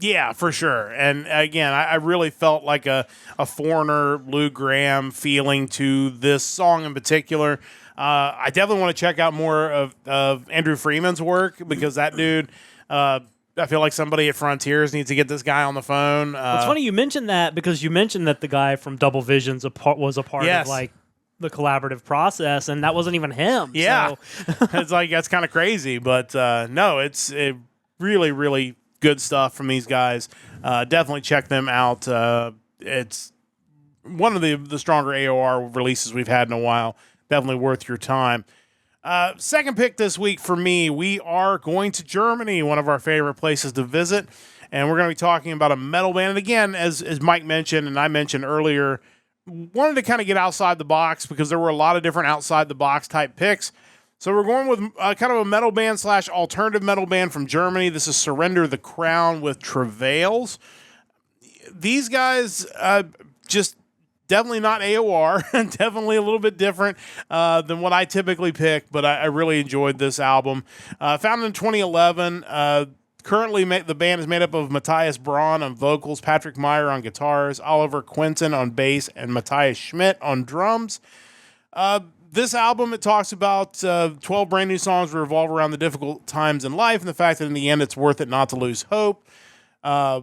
Speaker 1: Yeah, for sure. And again, I really felt like a Foreigner, Lou Gramm feeling to this song in particular. I definitely want to check out more of Andrew Freeman's work, because that dude, I feel like somebody at Frontiers needs to get this guy on the phone.
Speaker 2: It's funny you mentioned that, because you mentioned that the guy from Double Vision's was a part
Speaker 1: Yes.
Speaker 2: of like the collaborative process, and that wasn't even him.
Speaker 1: Yeah.
Speaker 2: So.
Speaker 1: It's like, that's kind of crazy. But no, it's really, really good stuff from these guys. Definitely check them out. It's one of the stronger AOR releases we've had in a while. Definitely worth your time. Second pick this week for me, we are going to Germany, one of our favorite places to visit. And we're going to be talking about a metal band. And again, as Mike mentioned and I mentioned earlier, wanted to kind of get outside the box, because there were a lot of different outside the box type picks. So we're going with kind of a metal band / alternative metal band from Germany. This is Surrender the Crown with Travails. These guys just definitely not AOR, definitely a little bit different than what I typically pick, but I really enjoyed this album. Founded in 2011, currently the band is made up of Matthias Braun on vocals, Patrick Meyer on guitars, Oliver Quinton on bass, and Matthias Schmidt on drums. This album, it talks about 12 brand new songs that revolve around the difficult times in life and the fact that in the end it's worth it not to lose hope. I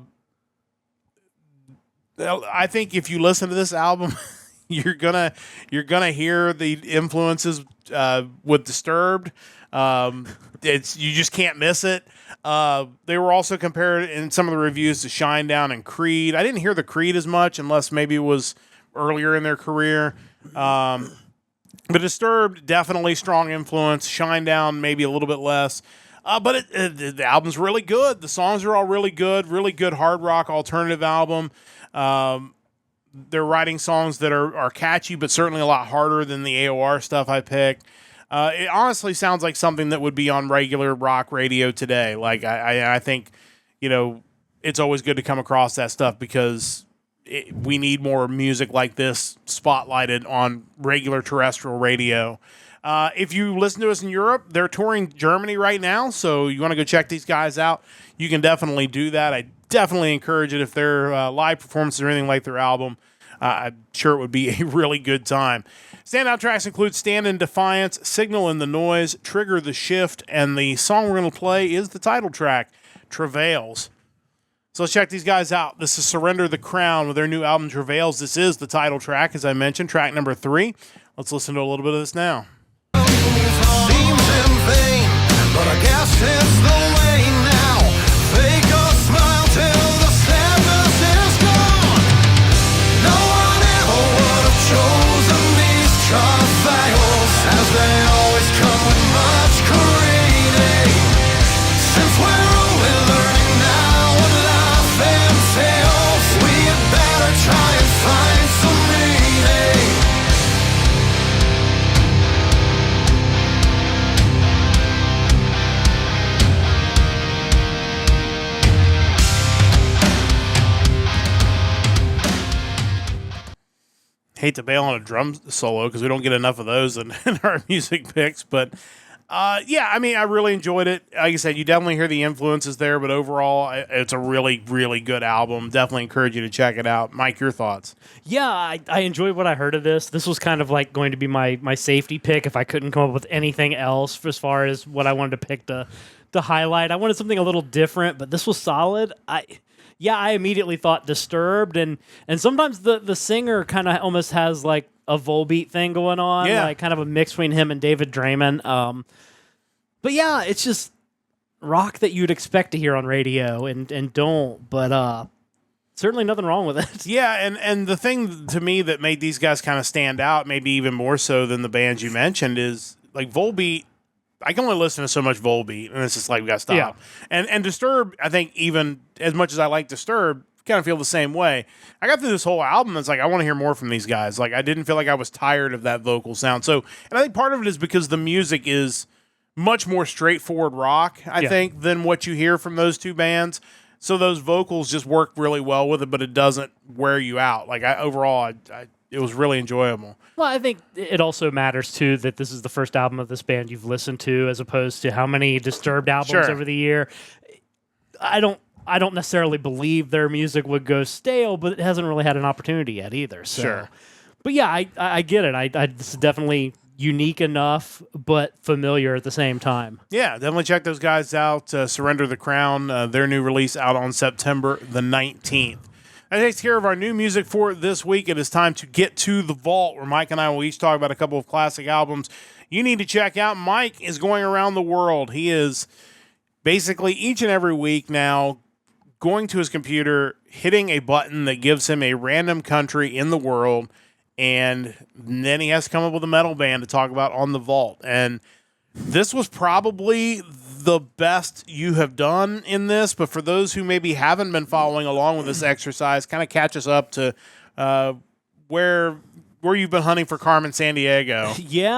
Speaker 1: think if you listen to this album, you're gonna hear the influences with Disturbed. You just can't miss it. They were also compared in some of the reviews to Shinedown and Creed. I didn't hear the Creed as much, unless maybe it was earlier in their career. But Disturbed, definitely strong influence. Shinedown, maybe a little bit less. But the album's really good. The songs are all really good hard rock alternative album. They're writing songs that are catchy, but certainly a lot harder than the AOR stuff I picked. It honestly sounds like something that would be on regular rock radio today. Like I think, it's always good to come across that stuff because we need more music like this spotlighted on regular terrestrial radio. If you listen to us in Europe, they're touring Germany right now, so you want to go check these guys out, you can definitely do that. I definitely encourage it if they're live performances or anything like their album. I'm sure it would be a really good time. Standout tracks include Stand in Defiance, Signal in the Noise, Trigger the Shift, and the song we're going to play is the title track, Travails. So let's check these guys out. This is Surrender the Crown with their new album, Travails. This is the title track, as I mentioned, track number 3. Let's listen to a little bit of this now.
Speaker 3: Seems in vain, but I guess it's the way now. Fake a smile till the sadness is gone. No one ever would have chosen these travails, as they always come with much careening. Since we're only learning now what life entails, we had better try and find some meaning.
Speaker 1: Hate to bail on a drum solo because we don't get enough of those in our music picks, but I really enjoyed it. Like I said, you definitely hear the influences there, but overall, it's a really, really good album. Definitely encourage you to check it out. Mike, your thoughts?
Speaker 2: Yeah, I enjoyed what I heard of this. This was kind of like going to be my safety pick if I couldn't come up with anything else as far as what I wanted to pick to highlight. I wanted something a little different, but this was solid. I immediately thought Disturbed, and sometimes the singer kind of almost has like a Volbeat thing going on, like kind of a mix between him and David Draymond. But yeah, it's just rock that you'd expect to hear on radio and don't, but certainly nothing wrong with it.
Speaker 1: Yeah, and the thing to me that made these guys kind of stand out, maybe even more so than the bands you mentioned, is like Volbeat. I can only listen to so much Volbeat, and it's just like we got to stop.
Speaker 2: Yeah.
Speaker 1: And Disturbed, I think even as much as I like Disturbed, kind of feel the same way. I got through this whole album, it's like I want to hear more from these guys. Like I didn't feel like I was tired of that vocal sound. So, and I think part of it is because the music is much more straightforward rock, I think, than what you hear from those two bands. So those vocals just work really well with it, but it doesn't wear you out. Like overall, it was really enjoyable.
Speaker 2: Well, I think it also matters, too, that this is the first album of this band you've listened to, as opposed to how many Disturbed albums over the year. I don't necessarily believe their music would go stale, but it hasn't really had an opportunity yet either. So.
Speaker 1: Sure.
Speaker 2: But yeah, I get it. This is definitely unique enough, but familiar at the same time.
Speaker 1: Yeah, definitely check those guys out. Surrender the Crown, their new release out on September the 19th. That takes care of our new music for this week. It is time to get to the vault, where Mike and I will each talk about a couple of classic albums you need to check out. Mike is going around the world. He is basically each and every week now going to his computer, hitting a button that gives him a random country in the world, and then he has to come up with a metal band to talk about on the vault. And this was probably the best you have done in this, but for those who maybe haven't been following along with this exercise, kind of catch us up to where you've been hunting for Carmen Sandiego.
Speaker 2: Yeah,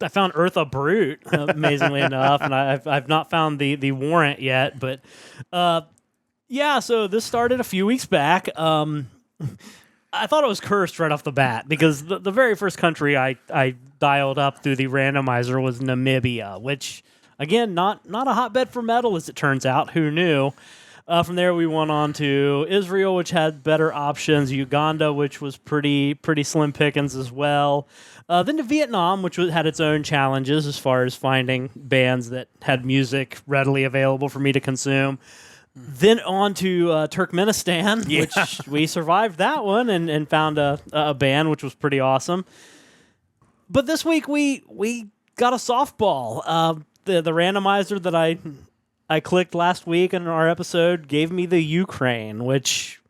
Speaker 2: I found Eartha Brute, amazingly enough, and I've not found the warrant yet, but so this started a few weeks back. I thought it was cursed right off the bat, because the very first country I dialed up through the randomizer was Namibia, which, again, not a hotbed for metal, as it turns out. Who knew? From there, we went on to Israel, which had better options, Uganda, which was pretty slim pickings as well. Then to Vietnam, which had its own challenges as far as finding bands that had music readily available for me to consume. Then on to Turkmenistan, which we survived that one and found a band, which was pretty awesome. But this week we got a softball. The randomizer that I clicked last week in our episode gave me the Ukraine, which,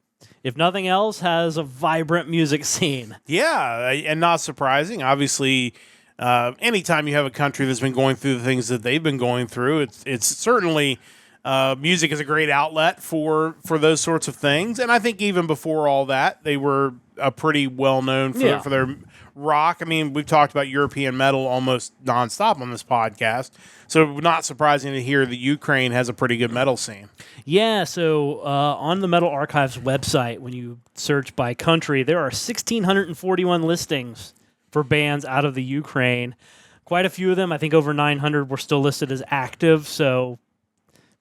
Speaker 2: if nothing else, has a vibrant music scene.
Speaker 1: Yeah, and not surprising. Obviously, anytime you have a country that's been going through the things that they've been going through, it's certainly music is a great outlet for those sorts of things. And I think even before all that, they were pretty well known for their rock. I mean, we've talked about European metal almost nonstop on this podcast, so not surprising to hear that Ukraine has a pretty good metal scene.
Speaker 2: Yeah, so on the Metal Archives website, when you search by country, there are 1,641 listings for bands out of the Ukraine. Quite a few of them, I think over 900, were still listed as active, so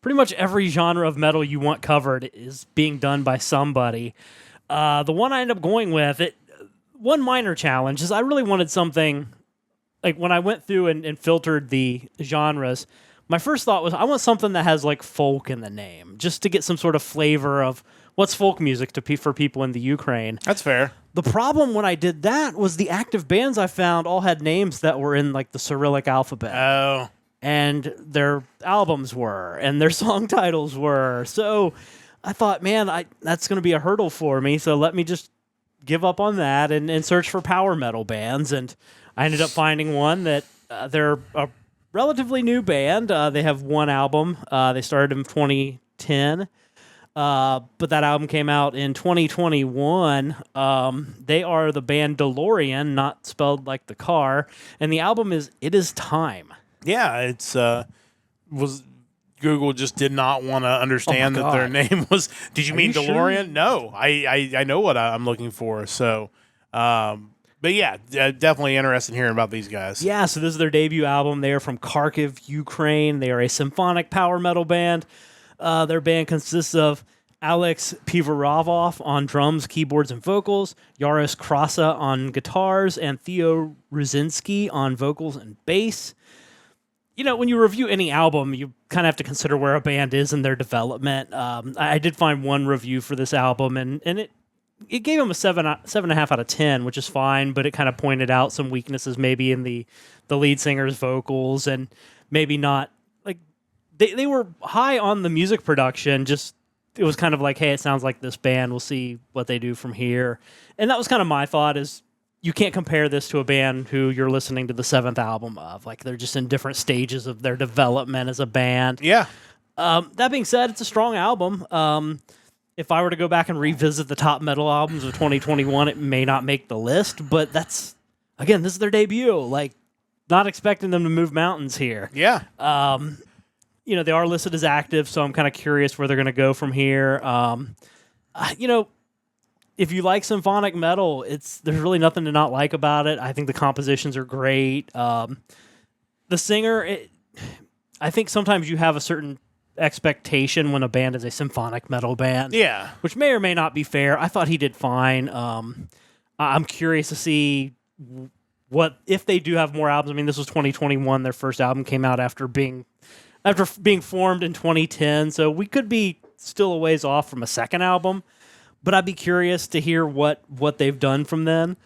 Speaker 2: pretty much every genre of metal you want covered is being done by somebody. The one I ended up going with, one minor challenge is I really wanted something, like when I went through and filtered the genres, my first thought was I want something that has like folk in the name, just to get some sort of flavor of what's folk music for people in the Ukraine.
Speaker 1: That's fair.
Speaker 2: The problem when I did that was the active bands I found all had names that were in like the Cyrillic alphabet.
Speaker 1: Oh.
Speaker 2: And their albums were, and their song titles were. So I thought, man, that's going to be a hurdle for me, so let me just give up on that and search for power metal bands. And I ended up finding one that they're a relatively new band. They have one album. They started in 2010, but that album came out in 2021. They are the band DeLorean, not spelled like the car, and the album is It Is Time.
Speaker 1: Yeah, it's was Google just did not want to understand that their name was. Did you mean DeLorean? Sure? No, I know what I'm looking for. So, but yeah, definitely interested in hearing about these guys.
Speaker 2: Yeah, so this is their debut album. They are from Kharkiv, Ukraine. They are a symphonic power metal band. Their band consists of Alex Pivorovov on drums, keyboards, and vocals, Yaris Krasa on guitars, and Theo Ruzinski on vocals and bass. You know, when you review any album, you kind of have to consider where a band is in their development. I did find one review for this album, and it gave them a 7.5 out of 10, which is fine, but it kind of pointed out some weaknesses maybe in the lead singer's vocals, and maybe not, like, they were high on the music production, just it was kind of like, hey, it sounds like this band, we'll see what they do from here. And that was kind of my thought, is you can't compare this to a band who you're listening to the 7th album of. Like, they're just in different stages of their development as a band.
Speaker 1: Yeah.
Speaker 2: That being said, it's a strong album. If I were to go back and revisit the top metal albums of 2021, it may not make the list, but that's, again, this is their debut. Like, not expecting them to move mountains here.
Speaker 1: Yeah.
Speaker 2: You know, they are listed as active, so I'm kind of curious where they're going to go from here. You know, if you like symphonic metal, there's really nothing to not like about it. I think the compositions are great. The singer, I think sometimes you have a certain expectation when a band is a symphonic metal band.
Speaker 1: Yeah.
Speaker 2: Which may or may not be fair. I thought he did fine. I'm curious to see what if they do have more albums. I mean, this was 2021. Their first album came out after being formed in 2010, so we could be still a ways off from a second album. But I'd be curious to hear what they've done from then.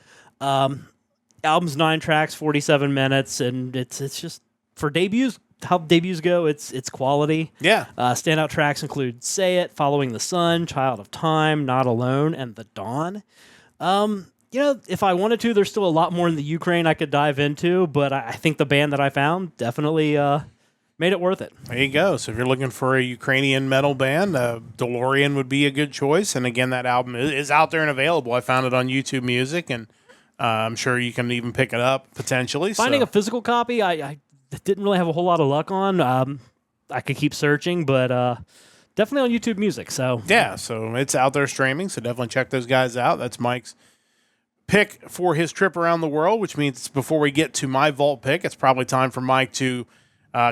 Speaker 2: Album's 9 tracks, 47 minutes, and it's just, for debuts, how debuts go, it's quality.
Speaker 1: Yeah.
Speaker 2: Standout tracks include Say It, Following the Sun, Child of Time, Not Alone, and The Dawn. You know, if I wanted to, there's still a lot more in the Ukraine I could dive into, but I think the band that I found definitely made it worth it.
Speaker 1: There you go. So if you're looking for a Ukrainian metal band, DeLorean would be a good choice. And again, that album is out there and available. I found it on YouTube Music, and I'm sure you can even pick it up potentially.
Speaker 2: Finding a physical copy, I didn't really have a whole lot of luck on. I could keep searching, but definitely on YouTube Music. So
Speaker 1: yeah, so it's out there streaming. So definitely check those guys out. That's Mike's pick for his trip around the world, which means before we get to my vault pick, it's probably time for Mike to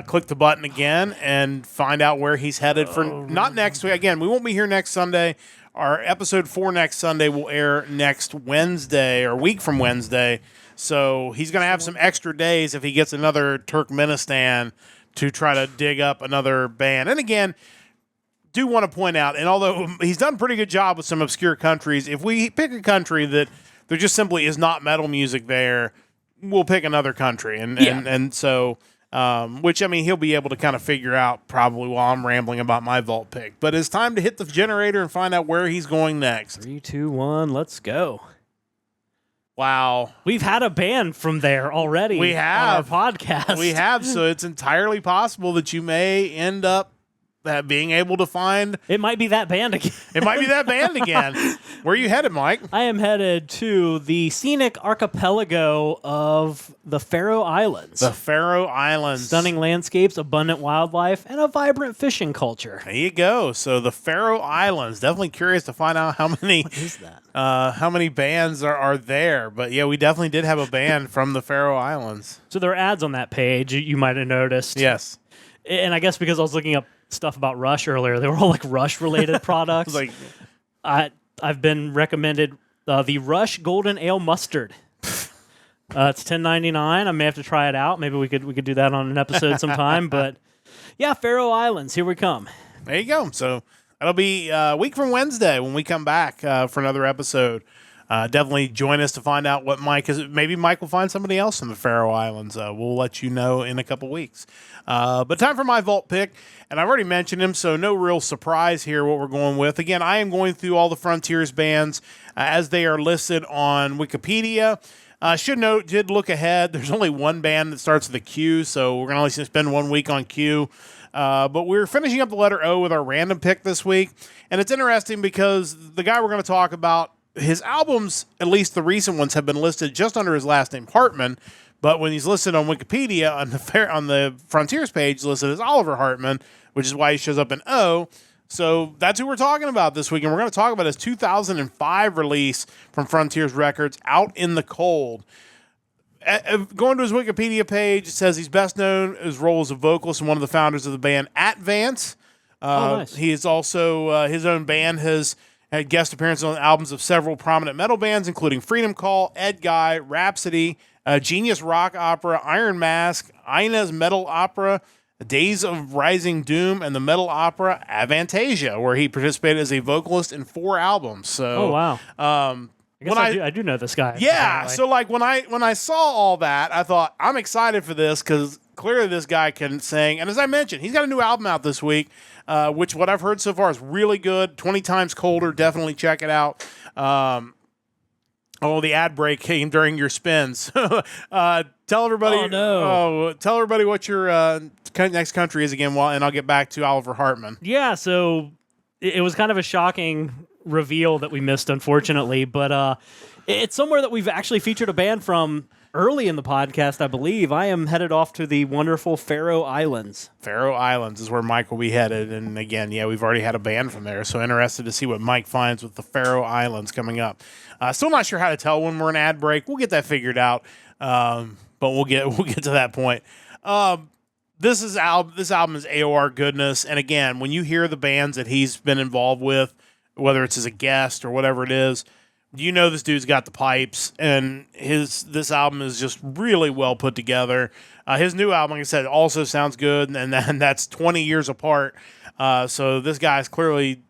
Speaker 1: click the button again and find out where he's headed for not next week. Again, we won't be here next Sunday. Our episode 4 next Sunday will air next Wednesday, or week from Wednesday. So he's going to have some extra days if he gets another Turkmenistan to try to dig up another band. And again, do want to point out, and although he's done a pretty good job with some obscure countries, if we pick a country that there just simply is not metal music there, we'll pick another country. And so... which, I mean, he'll be able to kind of figure out probably while I'm rambling about my vault pick. But it's time to hit the generator and find out where he's going next.
Speaker 2: 3, 2, 1, let's go.
Speaker 1: Wow.
Speaker 2: We've had a band from there already.
Speaker 1: We have.
Speaker 2: on our podcast.
Speaker 1: We have, so it's entirely possible that you may end up being able to find.
Speaker 2: It might be that band again.
Speaker 1: It might be that band again. Where are you headed, Mike?
Speaker 2: I am headed to the scenic archipelago of the Faroe Islands.
Speaker 1: The Faroe Islands.
Speaker 2: Stunning landscapes, abundant wildlife, and a vibrant fishing culture.
Speaker 1: There you go. So the Faroe Islands. Definitely curious to find out how many.
Speaker 2: What is that?
Speaker 1: How many bands are there? But yeah, we definitely did have a band from the Faroe Islands.
Speaker 2: So there are ads on that page. You might have noticed.
Speaker 1: Yes.
Speaker 2: And I guess because I was looking up stuff about Rush earlier, they were all like Rush related products.
Speaker 1: Like,
Speaker 2: I've been recommended the Rush Golden Ale Mustard. It's $10.99. I may have to try it out. Maybe we could do that on an episode sometime. But yeah, Faroe Islands, here we come.
Speaker 1: there you go. So that'll be a week from Wednesday when we come back for another episode. Definitely join us to find out what Mike is. Maybe Mike will find somebody else in the Faroe Islands. We'll let you know in a couple weeks. But time for my vault pick, and I've already mentioned him, so no real surprise here what we're going with. Again, I am going through all the Frontiers bands as they are listed on Wikipedia. Should note, did look ahead. There's only one band that starts with a Q, so we're going to only spend 1 week on Q. But we're finishing up the letter O with our random pick this week, and it's interesting because the guy we're going to talk about, his albums, at least the recent ones, have been listed just under his last name, Hartmann. But when he's listed on Wikipedia, on the Frontiers page, listed as Oliver Hartmann, which is why he shows up in O. So that's who we're talking about this week. And we're going to talk about his 2005 release from Frontiers Records, Out in the Cold. Going to his Wikipedia page, it says he's best known as role as a vocalist and one of the founders of the band Advance.
Speaker 2: Nice.
Speaker 1: He is also, his own band has had guest appearances on albums of several prominent metal bands, including Freedom Call, Ed Guy, Rhapsody, Genius Rock Opera, Iron Mask, Ina's Metal Opera, Days of Rising Doom, and the metal opera Avantasia, where he participated as a vocalist in 4 albums. So,
Speaker 2: Oh, wow. I guess I do know this guy.
Speaker 1: yeah.
Speaker 2: apparently.
Speaker 1: So like when I saw all that, I thought I'm excited for this because clearly this guy can sing. And as I mentioned, he's got a new album out this week, which what I've heard so far is really good. 20 Times Colder. Definitely check it out. The ad break came during your spins. Tell everybody.
Speaker 2: Oh, no.
Speaker 1: Tell everybody what your next country is again, and I'll get back to Oliver Hartmann.
Speaker 2: Yeah, so it was kind of a shocking reveal that we missed, unfortunately, but it's somewhere that we've actually featured a band from early in the podcast, I believe. I am headed off to the wonderful Faroe Islands.
Speaker 1: Faroe Islands is where Mike will be headed. And again, yeah, we've already had a band from there. So interested to see what Mike finds with the Faroe Islands coming up. Still not sure how to tell when we're in ad break. We'll get that figured out. But we'll get to that point. This album is AOR goodness. And again, when you hear the bands that he's been involved with, whether it's as a guest or whatever it is, you know this dude's got the pipes, and this album is just really well put together. His new album, like I said, also sounds good, and that's 20 years apart. So this guy's clearly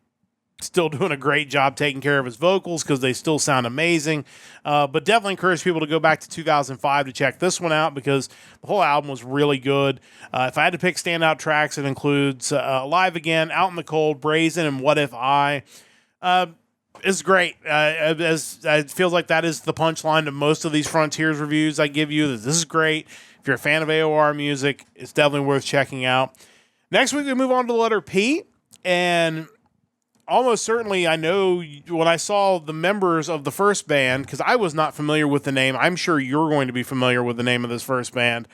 Speaker 1: still doing a great job taking care of his vocals because they still sound amazing. But definitely encourage people to go back to 2005 to check this one out because the whole album was really good. If I had to pick standout tracks, it includes Alive Again, Out in the Cold, Brazen, and What If I. It's great. It feels like that is the punchline to most of these Frontiers reviews I give you. This is great. If you're a fan of AOR music, it's definitely worth checking out. Next week, we move on to the letter P. And almost certainly, I know when I saw the members of the first band, because I was not familiar with the name. I'm sure you're going to be familiar with the name of this first band.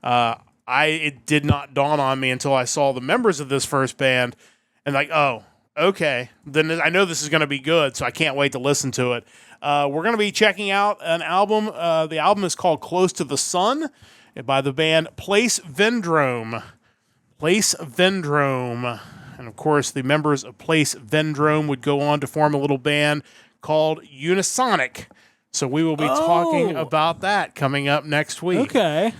Speaker 1: It did not dawn on me until I saw the members of this first band. And like, oh, okay, then I know this is going to be good, so I can't wait to listen to it. We're going to be checking out an album. The album is called Close to the Sun by the band Place Vendrome. Place Vendrome. And, of course, the members of Place Vendrome would go on to form a little band called Unisonic. So we will be talking about that coming up next week.
Speaker 2: Okay.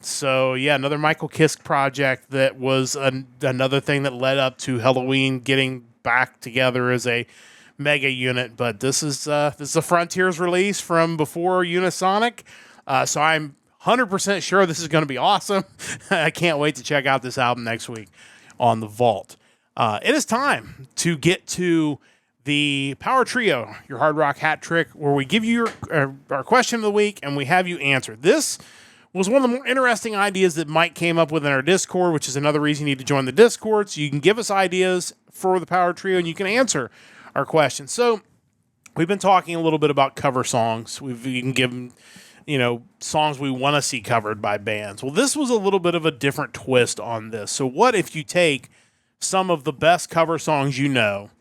Speaker 1: So, yeah, another Michael Kiske project that was another thing that led up to Halloween getting back together as a mega unit. But this is a Frontiers release from before Unisonic. So I'm 100% sure this is going to be awesome. I can't wait to check out this album next week on The Vault. It is time to get to the Power Trio, your hard rock hat trick, where we give you our question of the week and we have you answer. This was one of the more interesting ideas that Mike came up with in our Discord, which is another reason you need to join the Discord, so you can give us ideas for the Power Trio and you can answer our questions. So we've been talking a little bit about cover songs. We can give them, songs we want to see covered by bands. Well, this was a little bit of a different twist on this. So what if you take some of the best cover songs you know,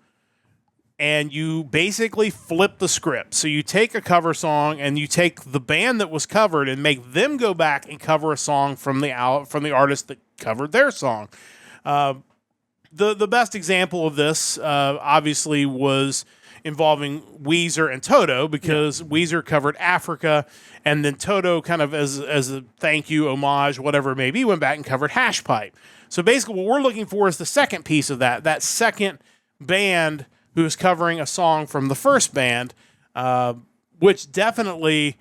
Speaker 1: and you basically flip the script. So you take a cover song and you take the band that was covered and make them go back and cover a song from the artist that covered their song. The best example of this obviously was involving Weezer and Toto, because Weezer covered Africa, and then Toto, kind of as a thank you, homage, whatever it may be, went back and covered Hash Pipe. So basically what we're looking for is the second piece of that second band who is covering a song from the first band, which definitely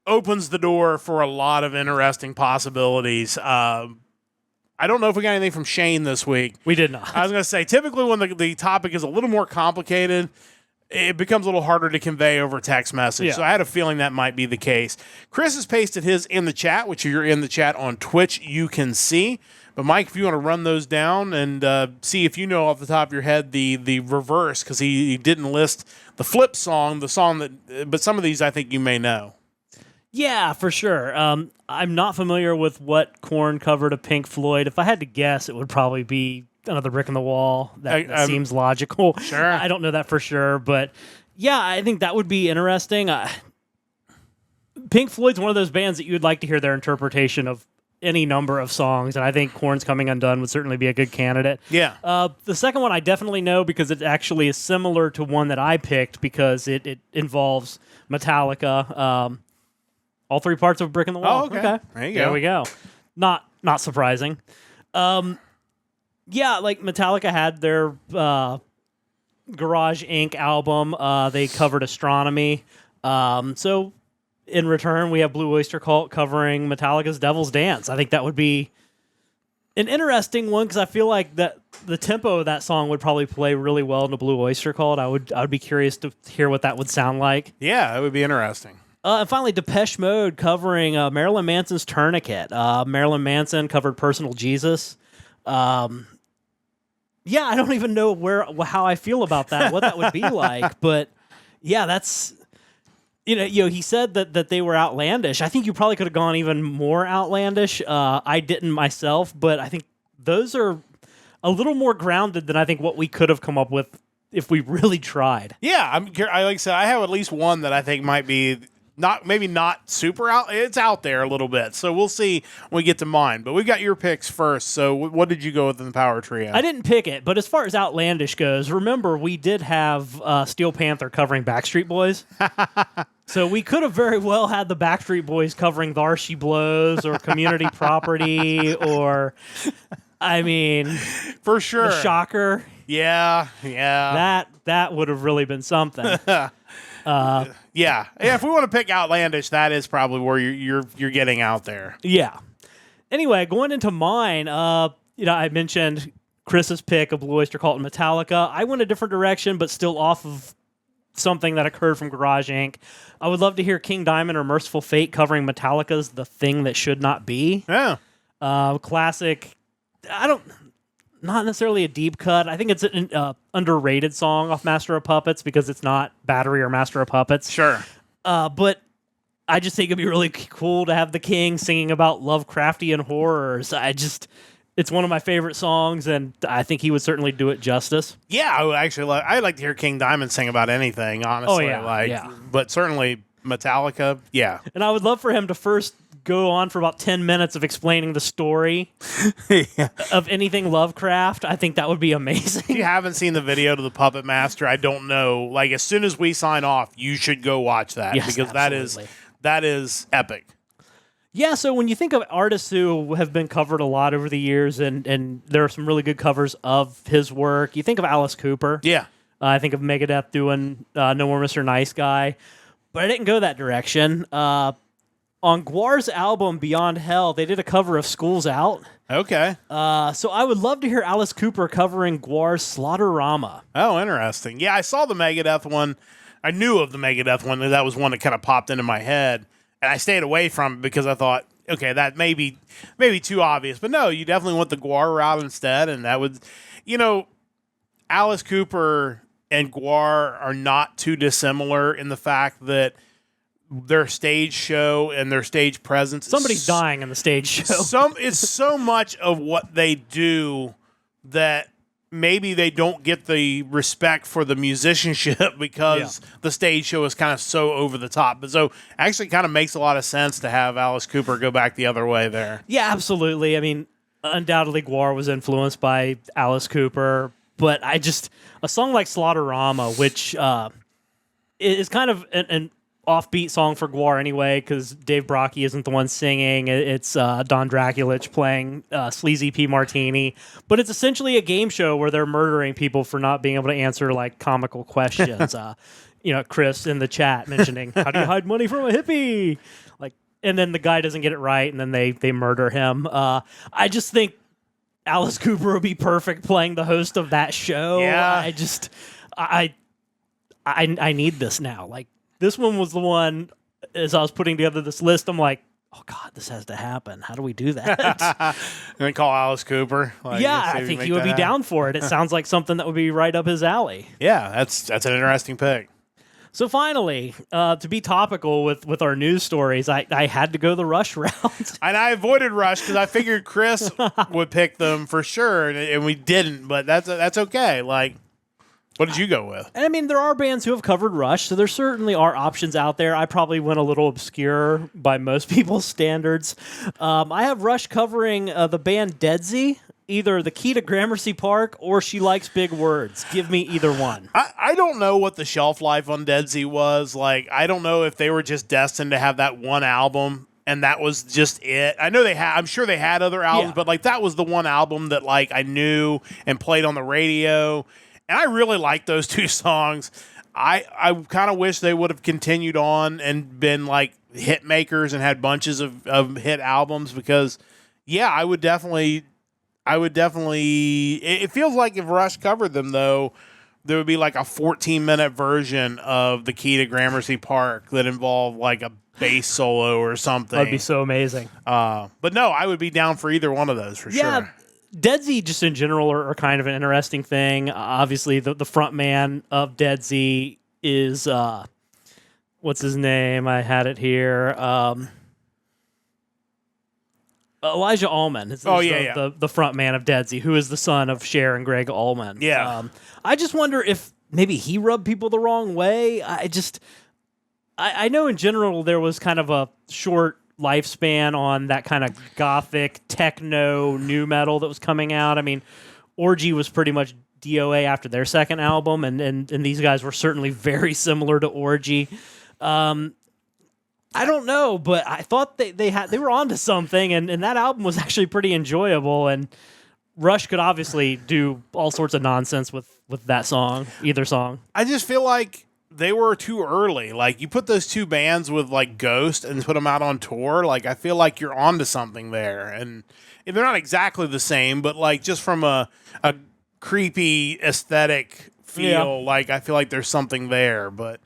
Speaker 1: opens the door for a lot of interesting possibilities. I don't know if we got anything from Shane this week.
Speaker 2: We did not.
Speaker 1: I was going to say, typically when the topic is a little more complicated, it becomes a little harder to convey over text message.
Speaker 2: Yeah.
Speaker 1: So I had a feeling that might be the case. Chris has pasted his in the chat, which if you're in the chat on Twitch, you can see. But Mike, if you want to run those down and see if you know off the top of your head the reverse, because he didn't list the flip song, but some of these I think you may know.
Speaker 2: Yeah, for sure. I'm not familiar with what Korn covered of Pink Floyd. If I had to guess, it would probably be Another Brick in the Wall. That seems logical.
Speaker 1: Sure.
Speaker 2: I don't know that for sure, but yeah, I think that would be interesting. Pink Floyd's one of those bands that you would like to hear their interpretation of any number of songs, and I think Korn's Coming Undone would certainly be a good candidate.
Speaker 1: Yeah.
Speaker 2: The second one I definitely know because it actually is similar to one that I picked because it involves Metallica. All three parts of Brick in the Wall.
Speaker 1: Oh, okay. There you go.
Speaker 2: There we go. Not surprising. Yeah, like Metallica had their Garage Inc. album. They covered Astronomy. So in return, we have Blue Oyster Cult covering Metallica's Devil's Dance. I think that would be an interesting one because I feel like that the tempo of that song would probably play really well into Blue Oyster Cult. I would be curious to hear what that would sound like.
Speaker 1: Yeah, that would be interesting.
Speaker 2: And finally, Depeche Mode covering Marilyn Manson's Tourniquet. Marilyn Manson covered Personal Jesus. Yeah, I don't even know how I feel about that, what that would be like. But yeah, that's he said that they were outlandish. I think you probably could have gone even more outlandish. I didn't myself, but I think those are a little more grounded than I think what we could have come up with if we really tried.
Speaker 1: Yeah, I like I said, I have at least one that I think might be not super out. It's out there a little bit, so we'll see when we get to mine. But we got your picks first. So what did you go with in the Power Trio?
Speaker 2: I didn't pick it, but as far as outlandish goes, remember we did have Steel Panther covering Backstreet Boys. So we could have very well had the Backstreet Boys covering Thar She Blows or Community Property or, I mean,
Speaker 1: for sure,
Speaker 2: The Shocker.
Speaker 1: Yeah.
Speaker 2: That would have really been something.
Speaker 1: Yeah. If we want to pick outlandish, that is probably where you're getting out there.
Speaker 2: Yeah. Anyway, going into mine, I mentioned Chris's pick of Blue Oyster Cult and Metallica. I went a different direction, but still off of something that occurred from Garage Inc. I would love to hear King Diamond or Merciful Fate covering Metallica's The Thing That Should Not Be.
Speaker 1: Yeah.
Speaker 2: Classic. Not necessarily a deep cut. I think it's an underrated song off Master of Puppets because it's not Battery or Master of Puppets.
Speaker 1: Sure.
Speaker 2: But I just think it'd be really cool to have the King singing about Lovecraftian horrors. It's one of my favorite songs, and I think he would certainly do it justice.
Speaker 1: Yeah, I would actually I'd like to hear King Diamond sing about anything, honestly.
Speaker 2: Oh, yeah.
Speaker 1: But certainly Metallica, yeah.
Speaker 2: And I would love for him to first go on for about 10 minutes of explaining the story of anything Lovecraft. I think that would be amazing.
Speaker 1: If you haven't seen the video to the Puppet Master, I don't know. Like, as soon as we sign off, you should go watch that.
Speaker 2: Yes,
Speaker 1: because
Speaker 2: absolutely.
Speaker 1: that is epic.
Speaker 2: Yeah, so when you think of artists who have been covered a lot over the years, and there are some really good covers of his work, you think of Alice Cooper.
Speaker 1: Yeah.
Speaker 2: I think of Megadeth doing No More Mr. Nice Guy. But I didn't go that direction. On Guar's album Beyond Hell, they did a cover of School's Out.
Speaker 1: Okay.
Speaker 2: So I would love to hear Alice Cooper covering Guar's Slaughterama.
Speaker 1: Oh, interesting. Yeah, I saw the Megadeth one. I knew of the Megadeth one. That was one that kind of popped into my head. And I stayed away from it because I thought, okay, that may be too obvious. But no, you definitely want the Guar route instead. And that would, Alice Cooper and Guar are not too dissimilar in the fact that their stage show and their stage presence.
Speaker 2: Somebody's dying in the stage show.
Speaker 1: It's so much of what they do that maybe they don't get the respect for the musicianship because the stage show is kind of so over the top. But so actually kind of makes a lot of sense to have Alice Cooper go back the other way there.
Speaker 2: Yeah, absolutely. I mean, undoubtedly Guar was influenced by Alice Cooper, but a song like Slaughterama, which is kind of an offbeat song for Guar anyway, because Dave Brockie isn't the one singing. It's Don Drakulich playing Sleazy P. Martini. But it's essentially a game show where they're murdering people for not being able to answer like comical questions. Chris in the chat mentioning, how do you hide money from a hippie? And then the guy doesn't get it right, and then they murder him. I just think Alice Cooper would be perfect playing the host of that show.
Speaker 1: Yeah.
Speaker 2: I need this now. This one was the one, as I was putting together this list, I'm like, oh, God, this has to happen. How do we do that?
Speaker 1: And then call Alice Cooper.
Speaker 2: I think he would be down for it. It sounds like something that would be right up his alley.
Speaker 1: Yeah, that's an interesting pick.
Speaker 2: So finally, to be topical with our news stories, I had to go the Rush route.
Speaker 1: And I avoided Rush because I figured Chris would pick them for sure, and we didn't, but that's okay. What did you go with?
Speaker 2: I mean, there are bands who have covered Rush, so there certainly are options out there. I probably went a little obscure by most people's standards. I have Rush covering the band Deadsy, either The Key to Gramercy Park or She Likes Big Words. Give me either one.
Speaker 1: I don't know what the shelf life on Deadsy was. I don't know if they were just destined to have that one album and that was just it. I know I'm sure they had other albums, but that was the one album that I knew and played on the radio. And I really like those two songs. I kind of wish they would have continued on and been hit makers and had bunches of hit albums because, I would definitely. It feels like if Rush covered them though, there would be a 14-minute version of The Key to Gramercy Park that involved a bass solo or something.
Speaker 2: That'd be so amazing.
Speaker 1: But no, I would be down for either one of those for sure.
Speaker 2: Deadsy just in general are kind of an interesting thing. Obviously, the front man of Deadsy is, what's his name? I had it here. Elijah Allman is the front man of Deadsy, who is the son of Cher and Greg Allman.
Speaker 1: Yeah.
Speaker 2: I just wonder if maybe he rubbed people the wrong way. I know in general there was kind of a short lifespan on that kind of gothic techno new metal that was coming out. I mean, Orgy was pretty much DOA after their second album, and these guys were certainly very similar to Orgy. I don't know, but I thought they were onto something, and that album was actually pretty enjoyable. And Rush could obviously do all sorts of nonsense with that song, either song.
Speaker 1: I just feel like they were too early. You put those two bands with Ghost and put them out on tour. I feel like you're onto something there, and they're not exactly the same, but just from a creepy aesthetic feel, I feel like there's something there. But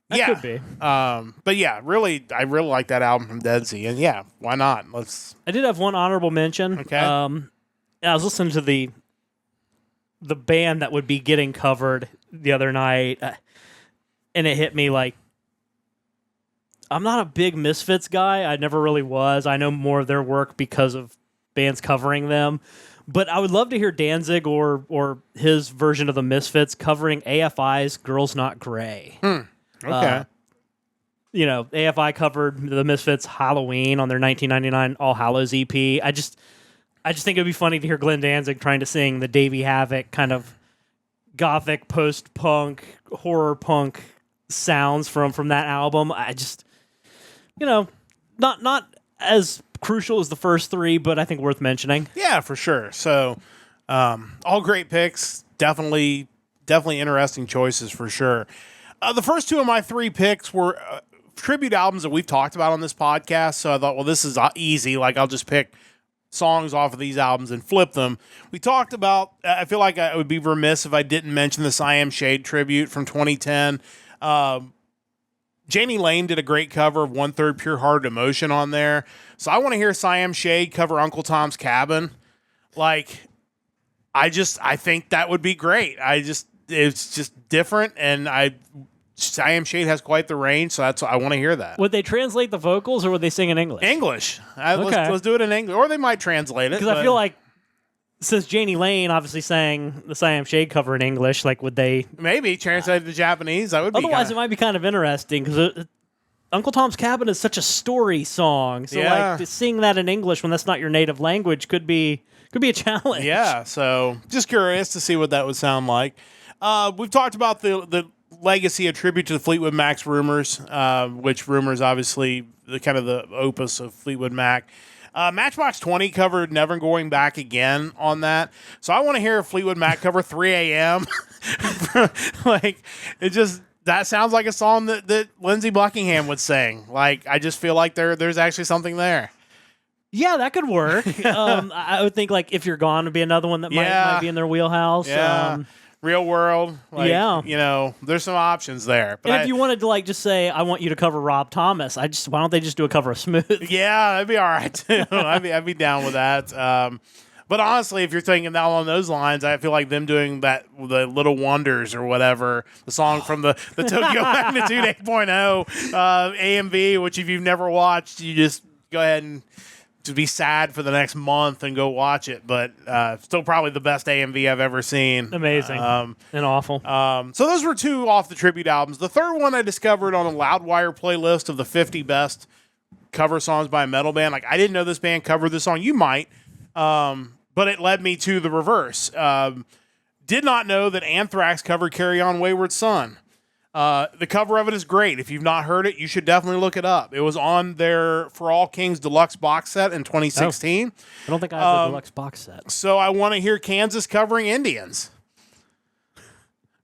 Speaker 2: that could be.
Speaker 1: But yeah, really, I really like that album from Deadsy, and why not?
Speaker 2: I did have one honorable mention.
Speaker 1: Okay.
Speaker 2: I was listening to the band that would be getting covered the other night. And it hit me I'm not a big Misfits guy. I never really was. I know more of their work because of bands covering them. But I would love to hear Danzig or his version of the Misfits covering AFI's Girls Not Grey.
Speaker 1: Okay.
Speaker 2: AFI covered the Misfits' Halloween on their 1999 All Hallows EP. I just think it'd be funny to hear Glenn Danzig trying to sing the Davey Havok kind of gothic, post-punk, horror punk sounds from that album. I just, not as crucial as the first three, but I think worth mentioning.
Speaker 1: Yeah, for sure. So, all great picks. Definitely interesting choices for sure. The first two of my three picks were tribute albums that we've talked about on this podcast. So I thought, well, this is easy. Like, I'll just pick songs off of these albums and flip them. We talked about, I feel like I would be remiss if I didn't mention the I Am Shade tribute from 2010. Janie Lane did a great cover of 1/3 Pure Hearted Emotion on there. So I want to hear Siam Shade cover Uncle Tom's Cabin. Like, I think that would be great. It's just different, and Siam Shade has quite the range, so I want to hear that.
Speaker 2: Would they translate the vocals, or would they sing in English?
Speaker 1: English.
Speaker 2: Okay.
Speaker 1: Let's do it in English, or they might translate it.
Speaker 2: Because I feel like, since Janie Lane obviously sang the Siam Shade cover in English, like, would they
Speaker 1: maybe translate it to Japanese? That would be.
Speaker 2: Otherwise, it might be kind of interesting because Uncle Tom's Cabin is such a story song. So, like, to sing that in English when that's not your native language could be a challenge.
Speaker 1: Yeah. So, just curious to see what that would sound like. We've talked about the legacy of tribute to the Fleetwood Mac's Rumors, which Rumors obviously the opus of Fleetwood Mac. Matchbox 20 covered Never Going Back Again on that. So I want to hear a Fleetwood Mac cover 3 a.m. Like, that sounds like a song that Lindsey Buckingham would sing. Like, I just feel like there's actually something there.
Speaker 2: Yeah, that could work. I would think, like, If You're Gone would be another one that might be in their wheelhouse.
Speaker 1: Yeah. Real World. Like, there's some options there. But
Speaker 2: and if you wanted to, like, just say, I want you to cover Rob Thomas, why don't they just do a cover of Smooth?
Speaker 1: Yeah, that'd be all right, too. I'd be down with that. But honestly, if you're thinking along those lines, I feel like them doing the Little Wonders or whatever, the song from the Tokyo Magnitude 8.0 AMV, which if you've never watched, you just go ahead and to be sad for the next month and go watch it, but still probably the best AMV I've ever seen.
Speaker 2: Amazing. And awful.
Speaker 1: So those were two off the tribute albums. The third one I discovered on a Loudwire playlist of the 50 best cover songs by a metal band. Like, I didn't know this band covered this song. You might, but it led me to the reverse. Did not know that Anthrax covered Carry On Wayward Son. The cover of it is great. If you've not heard it, you should definitely look it up. It was on their For All Kings deluxe box set in 2016.
Speaker 2: I don't think I have the deluxe box set.
Speaker 1: So I want to hear Kansas covering Indians.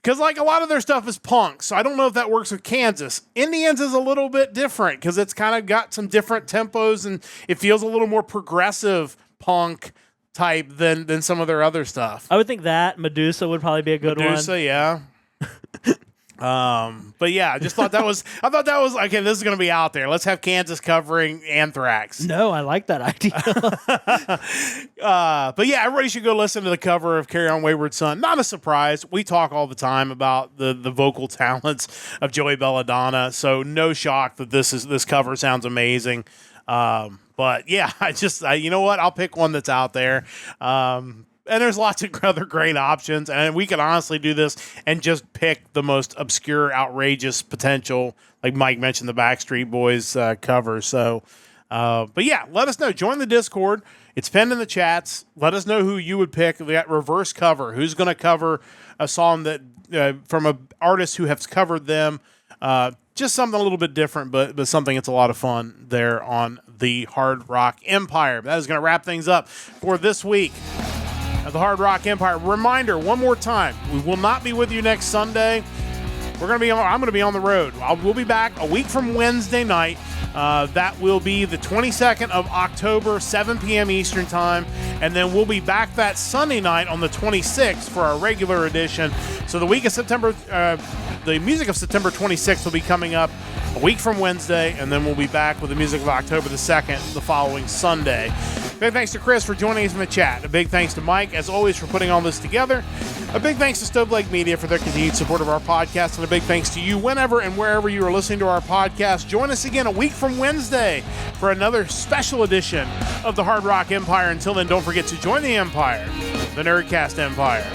Speaker 1: Because, like, a lot of their stuff is punk, so I don't know if that works with Kansas. Indians is a little bit different because it's kind of got some different tempos and it feels a little more progressive punk type than some of their other stuff.
Speaker 2: I would think that Medusa would probably be a good one.
Speaker 1: Medusa, yeah. But yeah, I thought that was okay, this is going to be out there. Let's have Kansas covering Anthrax.
Speaker 2: No, I like that idea.
Speaker 1: But yeah, everybody should go listen to the cover of Carry On Wayward Son. Not a surprise. We talk all the time about the vocal talents of Joey Belladonna, so no shock that this cover sounds amazing. But yeah, you know what? I'll pick one that's out there. And there's lots of other great options. And we could honestly do this and just pick the most obscure, outrageous potential. Like Mike mentioned, the Backstreet Boys cover. So, but yeah, let us know. Join the Discord. It's pinned in the chats. Let us know who you would pick. That reverse cover. Who's going to cover a song that from an artist who has covered them. Just something a little bit different, but something that's a lot of fun there on the Hard Rock Empire. That is going to wrap things up for this week of the Hard Rock Empire. Reminder, one more time, we will not be with you next Sunday. I'm going to be on the road. We'll be back a week from Wednesday night. That will be the 22nd of October, 7 p.m. Eastern Time. And then we'll be back that Sunday night on the 26th for our regular edition. So the week of September, the music of September 26th will be coming up a week from Wednesday. And then we'll be back with the music of October the 2nd, the following Sunday. Big thanks to Chris for joining us in the chat. A big thanks to Mike, as always, for putting all this together. A big thanks to Stove Lake Media for their continued support of our podcast. And a big thanks to you whenever and wherever you are listening to our podcast. Join us again a week from Wednesday for another special edition of the Hard Rock Empire. Until then, don't forget to join the Empire, the Nerdcast Empire.